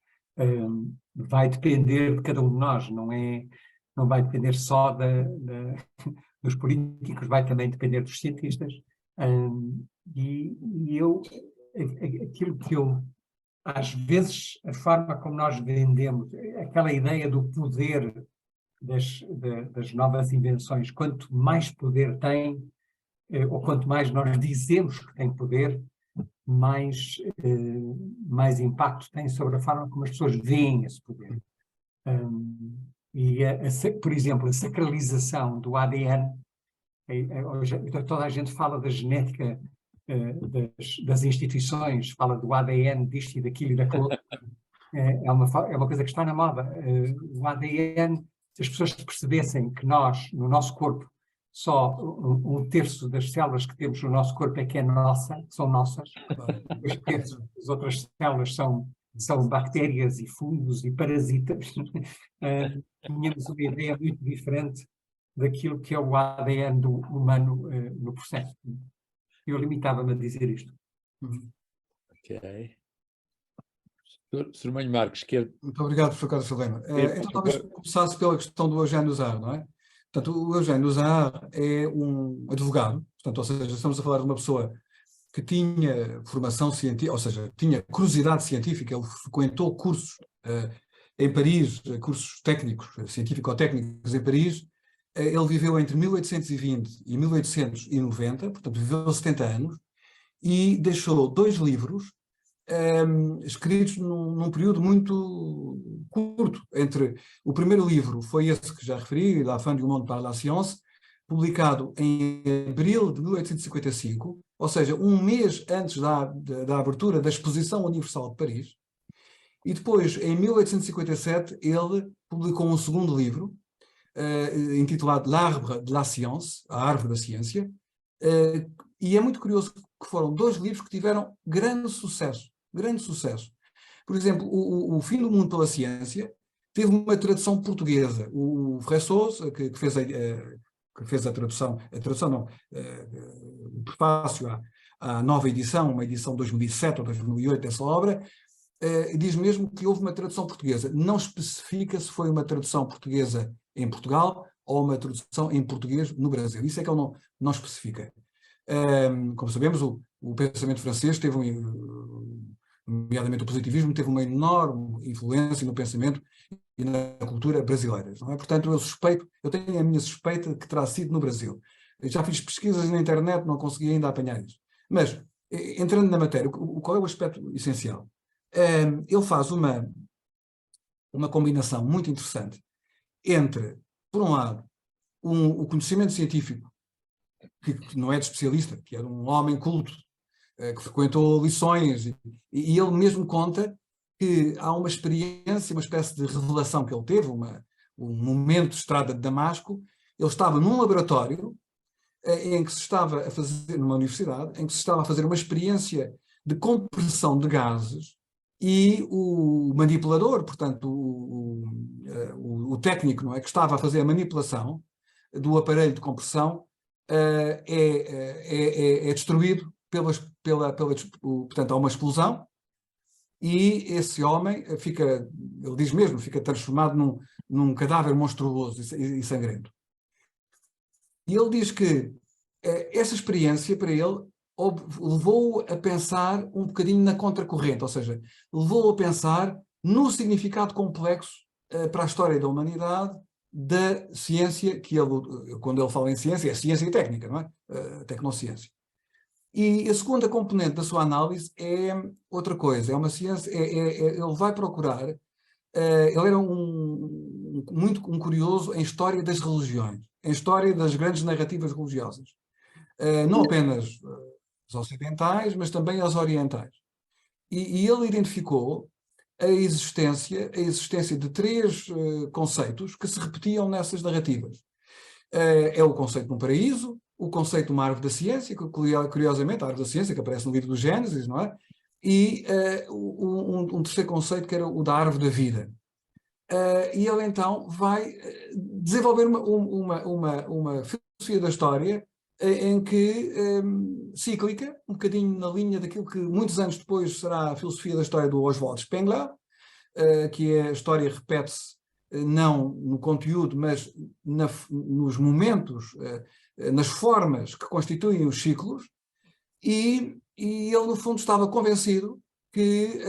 Vai depender de cada um de nós, não vai depender só dos políticos, vai também depender dos cientistas. Aquilo que eu, às vezes, a forma como nós vendemos, aquela ideia do poder das novas invenções, quanto mais poder tem, ou quanto mais nós dizemos que tem poder, mais impacto tem sobre a forma como as pessoas veem esse poder. Por exemplo, a sacralização do ADN, toda a gente fala da genética das instituições, fala do ADN disto e daquilo e daquilo. É uma coisa que está na moda. O ADN, se as pessoas percebessem que nós, no nosso corpo, só um terço das células que temos no nosso corpo é que são nossas, as outras células são bactérias e fungos e parasitas. Tínhamos uma ideia muito diferente daquilo que é o ADN do humano no processo. Eu limitava-me a dizer isto. Ok. Sr. Manho Marques, quer... Muito obrigado, Sr. Carlos Filema. Então, talvez começasse pela questão do Eugênio Zahar, não é? Portanto, o Eugênio Zahar é um advogado, portanto, ou seja, estamos a falar de uma pessoa que tinha formação científica, ou seja, tinha curiosidade científica, ele frequentou cursos em Paris, cursos técnicos, científico-técnicos em Paris. Ele viveu entre 1820 e 1890, portanto, viveu 70 anos, e deixou 2 livros escritos num período muito curto. O primeiro livro foi esse que já referi, La fin du monde par la science, publicado em abril de 1855, ou seja, um mês antes da abertura da Exposição Universal de Paris. E depois, em 1857, ele publicou um segundo livro, intitulado L'Arbre de la Science, a Árvore da Ciência, E é muito curioso que foram 2 livros que tiveram grande sucesso, grande sucesso. Por exemplo, o Fim do Mundo pela Ciência teve uma tradução portuguesa. O Fressos, que fez a tradução não, o prefácio à nova edição, uma edição 2007 ou 2008 dessa obra, diz mesmo que houve uma tradução portuguesa. Não especifica se foi uma tradução portuguesa em Portugal ou uma tradução em português no Brasil. Isso é que ele não especifica. Como sabemos, o pensamento francês teve, nomeadamente o positivismo, teve uma enorme influência no pensamento e na cultura brasileiras, não é? Portanto, eu tenho a minha suspeita de que terá sido no Brasil. Eu já fiz pesquisas na internet, não consegui ainda apanhar isso. Mas, entrando na matéria, qual é o aspecto essencial? Ele faz uma combinação muito interessante entre, por um lado, o conhecimento científico, que não é de especialista, que era um homem culto, que frequentou lições, e ele mesmo conta que há uma experiência, uma espécie de revelação que ele teve, um momento de estrada de Damasco. Ele estava num laboratório em que se estava a fazer, numa universidade, em que se estava a fazer uma experiência de compressão de gases, e o manipulador, portanto, o técnico, não é, que estava a fazer a manipulação do aparelho de compressão, é destruído portanto, há uma explosão, e esse homem ele diz mesmo, fica transformado num cadáver monstruoso e sangrento. E ele diz que essa experiência, para ele, levou-o a pensar um bocadinho na contracorrente, ou seja, levou-o a pensar no significado complexo para a história da humanidade da ciência, que quando ele fala em ciência, é ciência e técnica, não é? Tecnociência. E a segunda componente da sua análise é outra coisa, é uma ciência, ele vai procurar, ele era um curioso em história das religiões, em história das grandes narrativas religiosas, não apenas as ocidentais, mas também as orientais. E ele identificou a existência de 3 conceitos que se repetiam nessas narrativas. É o conceito de um paraíso, o conceito de uma árvore da ciência, que curiosamente a árvore da ciência que aparece no livro do Gênesis, não é? E um terceiro conceito que era o da árvore da vida. E ele então vai desenvolver uma filosofia da história em que, cíclica, um bocadinho na linha daquilo que muitos anos depois será a filosofia da história do Oswald Spengler, que a história repete-se não no conteúdo, mas nos momentos, nas formas que constituem os ciclos, e ele no fundo estava convencido que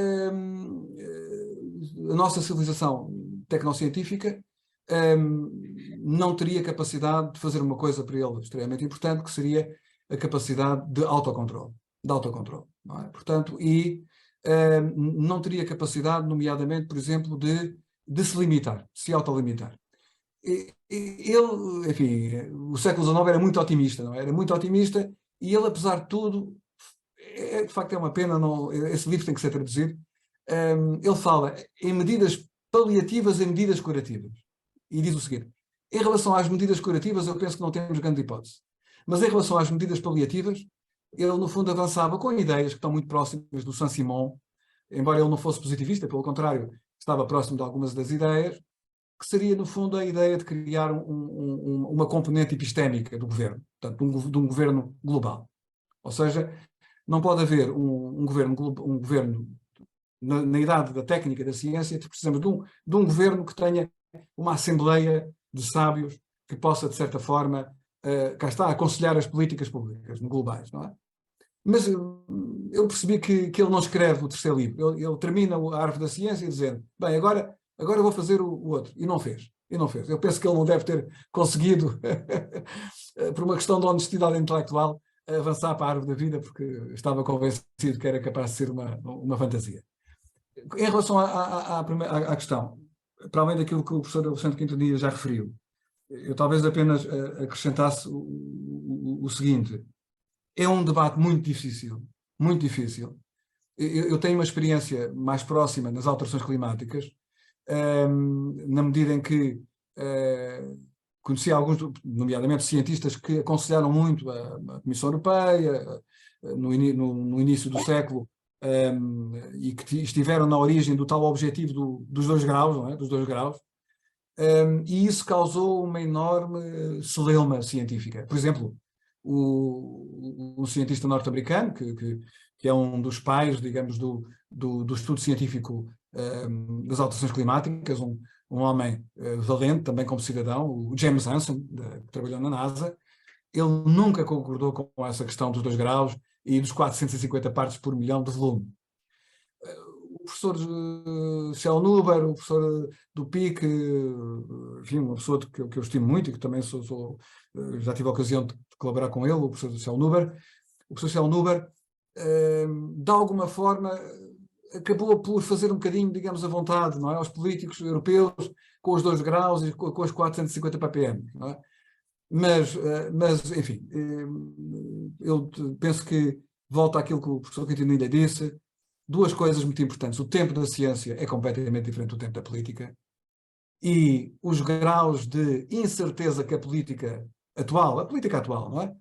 a nossa civilização tecnocientífica não teria capacidade de fazer uma coisa para ele extremamente importante, que seria a capacidade de autocontrole, não é? Portanto, não teria capacidade, nomeadamente, por exemplo, de se limitar, de se autolimitar. Ele, enfim, o século XIX era muito otimista, não é? Era muito otimista, e ele, apesar de tudo, de facto é uma pena, esse livro tem que ser traduzido, ele fala em medidas paliativas e medidas curativas. E diz o seguinte: em relação às medidas curativas, eu penso que não temos grande hipótese. Mas em relação às medidas paliativas, ele, no fundo, avançava com ideias que estão muito próximas do Saint-Simon, embora ele não fosse positivista, pelo contrário, estava próximo de algumas das ideias, que seria, no fundo, a ideia de criar uma componente epistémica do governo, portanto, de um governo global. Ou seja, não pode haver um governo na idade da técnica e da ciência, precisamos de um governo que tenha uma assembleia de sábios que possa, de certa forma, cá está, aconselhar as políticas públicas globais, não é? Mas eu percebi que ele não escreve o terceiro livro. Ele termina a Árvore da Ciência dizendo, bem, agora vou fazer o outro. E não fez. Eu penso que ele não deve ter conseguido, por uma questão de honestidade intelectual, avançar para a Árvore da Vida, porque estava convencido que era capaz de ser uma fantasia. Em relação à questão, para além daquilo que o professor Alexandre Quintanilha já referiu, eu talvez apenas acrescentasse o seguinte: é um debate muito difícil, muito difícil. Eu tenho uma experiência mais próxima nas alterações climáticas, na medida em que conheci alguns, nomeadamente cientistas, que aconselharam muito a Comissão Europeia no início do século, e que estiveram na origem do tal objetivo dos 2 graus, não é? Dos 2 graus, e isso causou uma enorme celeuma científica. Por exemplo, um cientista norte-americano, que é um dos pais, digamos, do estudo científico das alterações climáticas, um homem valente, também como cidadão, o James Hansen, que trabalhou na NASA, ele nunca concordou com essa questão dos 2 graus e dos 450 partes por milhão de volume. O professor Schellnhuber, o professor do PIC, enfim, uma pessoa que eu estimo muito e que também já tive a ocasião de colaborar com ele, o professor Schellnhuber. O professor Schellnhuber, de alguma forma, acabou por fazer um bocadinho, digamos, à vontade, não é? Aos políticos europeus, com os 2 graus e com os 450 ppm, não é? Mas, enfim, eu penso que volta àquilo que o professor Quintanilha disse, 2 coisas muito importantes. O tempo da ciência é completamente diferente do tempo da política, e os graus de incerteza que a política atual, não é?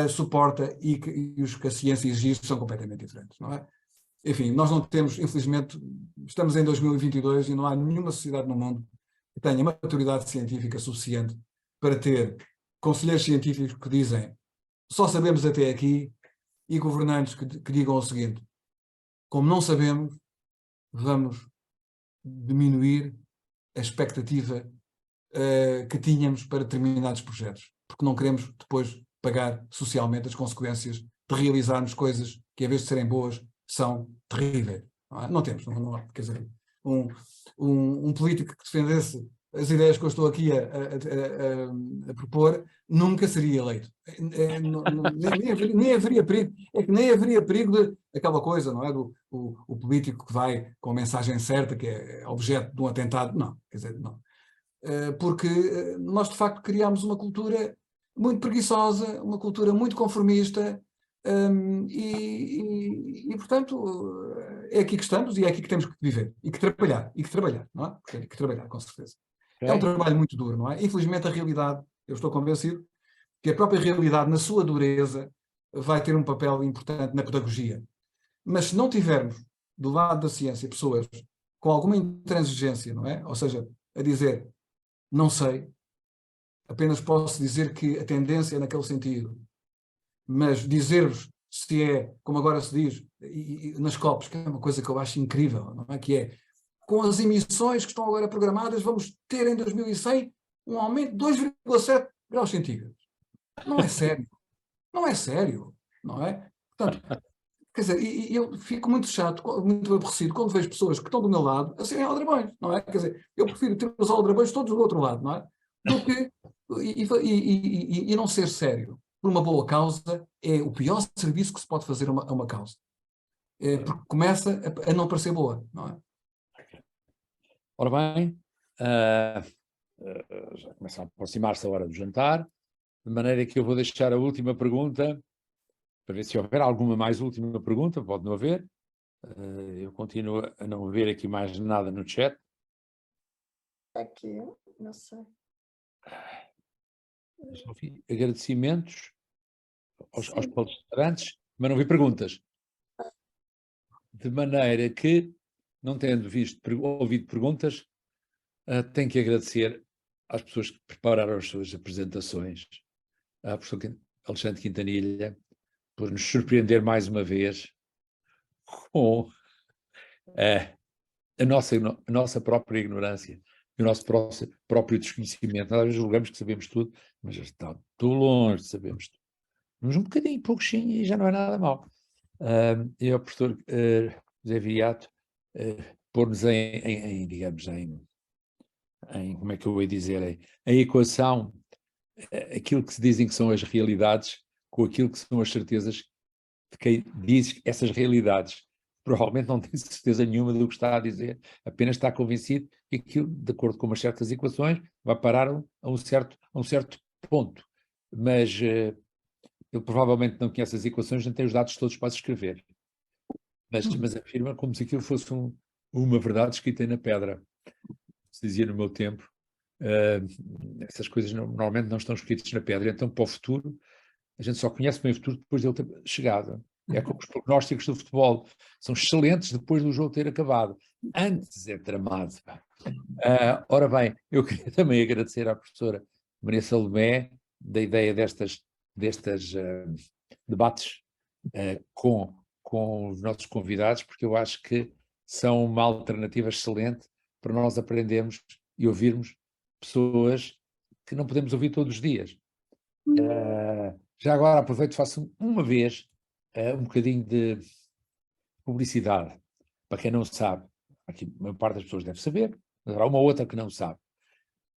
Suporta e os que a ciência exige são completamente diferentes, não é? Enfim, nós não temos, infelizmente, estamos em 2022 e não há nenhuma sociedade no mundo que tenha maturidade científica suficiente para ter conselheiros científicos que dizem só sabemos até aqui, e governantes que digam o seguinte: como não sabemos, vamos diminuir a expectativa que tínhamos para determinados projetos, porque não queremos depois pagar socialmente as consequências de realizarmos coisas que, em vez de serem boas, são terríveis. Não temos, não há, quer dizer, um político que defendesse as ideias que eu estou aqui a propor nunca seria eleito. Nem haveria perigo. É que nem haveria perigo de aquela coisa, não é? O político que vai com a mensagem certa, que é objeto de um atentado. Não, quer dizer, não. Porque nós, de facto, criámos uma cultura muito preguiçosa, uma cultura muito conformista, e portanto, é aqui que estamos e é aqui que temos que viver e que trabalhar, não é? Tem que trabalhar, com certeza. É um trabalho muito duro, não é? Infelizmente a realidade, eu estou convencido que a própria realidade, na sua dureza, vai ter um papel importante na pedagogia. Mas se não tivermos, do lado da ciência, pessoas com alguma intransigência, não é? Ou seja, a dizer, não sei, apenas posso dizer que a tendência é naquele sentido, mas dizer-vos se é, como agora se diz, nas COPs, que é uma coisa que eu acho incrível, não é? Que é, com as emissões que estão agora programadas, vamos ter em 2100 um aumento de 2,7 graus centígrados. Não é sério. Não é sério. Não é? Portanto, quer dizer, e eu fico muito chato, muito aborrecido, quando vejo pessoas que estão do meu lado a serem aldrabões, não é? Quer dizer, eu prefiro ter os aldrabões todos do outro lado, não é? Do que, e não ser sério por uma boa causa é o pior serviço que se pode fazer a uma causa. Porque começa a não parecer boa, não é? Ora bem, já começa a aproximar-se a hora do jantar, de maneira que eu vou deixar a última pergunta, para ver se houver alguma mais última pergunta, pode não haver. Eu continuo a não ver aqui mais nada no chat. Aqui, não sei. Agradecimentos aos palestrantes, mas não vi perguntas. De maneira que, não tendo ouvido perguntas, tenho que agradecer às pessoas que prepararam as suas apresentações, à professora Alexandre Quintanilha, por nos surpreender mais uma vez com a nossa própria ignorância e o nosso próprio desconhecimento. Nós às vezes julgamos que sabemos tudo, mas já está tão longe de sabermos tudo. Mas um bocadinho, pouquinho, e já não é nada mal. E o professor José Viriato pôr-nos digamos, como é que eu vou dizer, em equação, aquilo que se dizem que são as realidades com aquilo que são as certezas de quem diz essas realidades. Provavelmente não tem certeza nenhuma do que está a dizer, apenas está convencido que aquilo, de acordo com umas certas equações, vai parar a um certo ponto. Mas ele provavelmente não conhece as equações, não tem os dados todos para escrever. Mas afirma como se aquilo fosse uma verdade escrita na pedra. Se dizia no meu tempo, Essas coisas normalmente não estão escritas na pedra. Então, para o futuro, a gente só conhece bem o futuro depois dele ter chegado. É como os prognósticos do futebol. São excelentes depois do jogo ter acabado. Antes é tramado. Ora bem, eu queria também agradecer à professora Maria Salomé da ideia destes debates com os nossos convidados, porque eu acho que são uma alternativa excelente para nós aprendermos e ouvirmos pessoas que não podemos ouvir todos os dias. Já agora aproveito e faço uma vez um bocadinho de publicidade. Para quem não sabe, aqui a maior parte das pessoas deve saber, mas há uma outra que não sabe.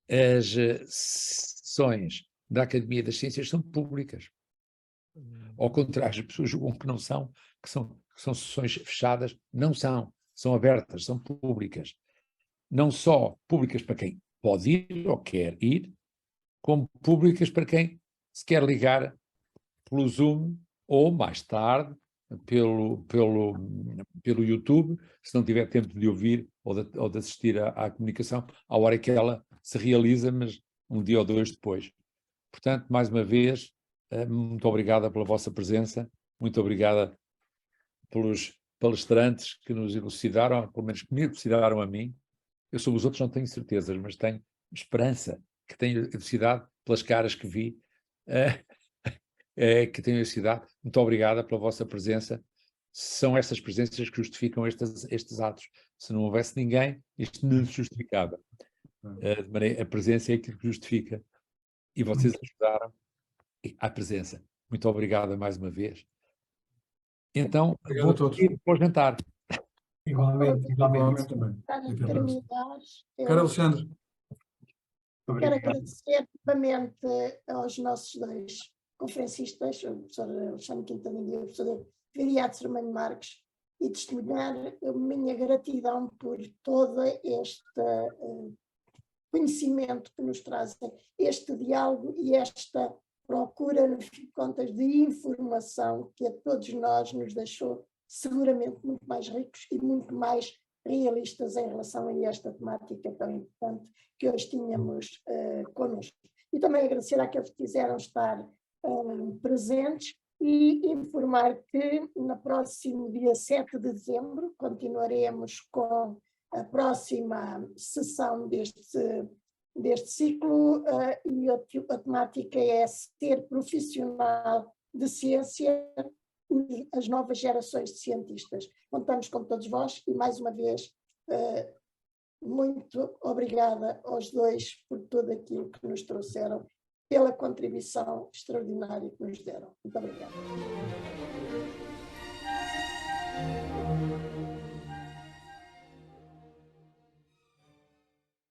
As sessões da Academia das Ciências são públicas. Ao contrário, as pessoas julgam que não são, que são sessões fechadas. Não são. São abertas, são públicas. Não só públicas para quem pode ir ou quer ir, como públicas para quem se quer ligar pelo Zoom ou, mais tarde, pelo YouTube, se não tiver tempo de ouvir ou de assistir à comunicação, à hora que ela se realiza, mas um dia ou dois depois. Portanto, mais uma vez, muito obrigada pela vossa presença, muito obrigada pelos palestrantes que nos elucidaram, pelo menos que me elucidaram a mim. Eu sobre os outros não tenho certezas, mas tenho esperança que tenho elucidado pelas caras que vi, que tenho elucidado. Muito obrigada pela vossa presença. São estas presenças que justificam estes atos. Se não houvesse ninguém, isto não se justificava. A presença é aquilo que justifica. E vocês ajudaram à presença. Muito obrigada mais uma vez. Então, Obrigado a todos. Ir para o jantar. Igualmente também. Para terminar, Caro Alexandre. quero agradecer novamente aos nossos dois conferencistas, o professor Alexandre Quintanilha e o professor Viriato Sermanho Marques, e testemunhar a minha gratidão por todo este conhecimento que nos trazem, este diálogo e esta procura, no fim de contas, de informação que a todos nós nos deixou seguramente muito mais ricos e muito mais realistas em relação a esta temática tão importante que hoje tínhamos connosco. E também agradecer àqueles que quiseram estar presentes e informar que no próximo dia 7 de dezembro continuaremos com a próxima sessão deste ciclo e a temática é ser profissional de ciência, as novas gerações de cientistas. Contamos com todos vós e, mais uma vez, muito obrigada aos dois por tudo aquilo que nos trouxeram, pela contribuição extraordinária que nos deram. Muito obrigada.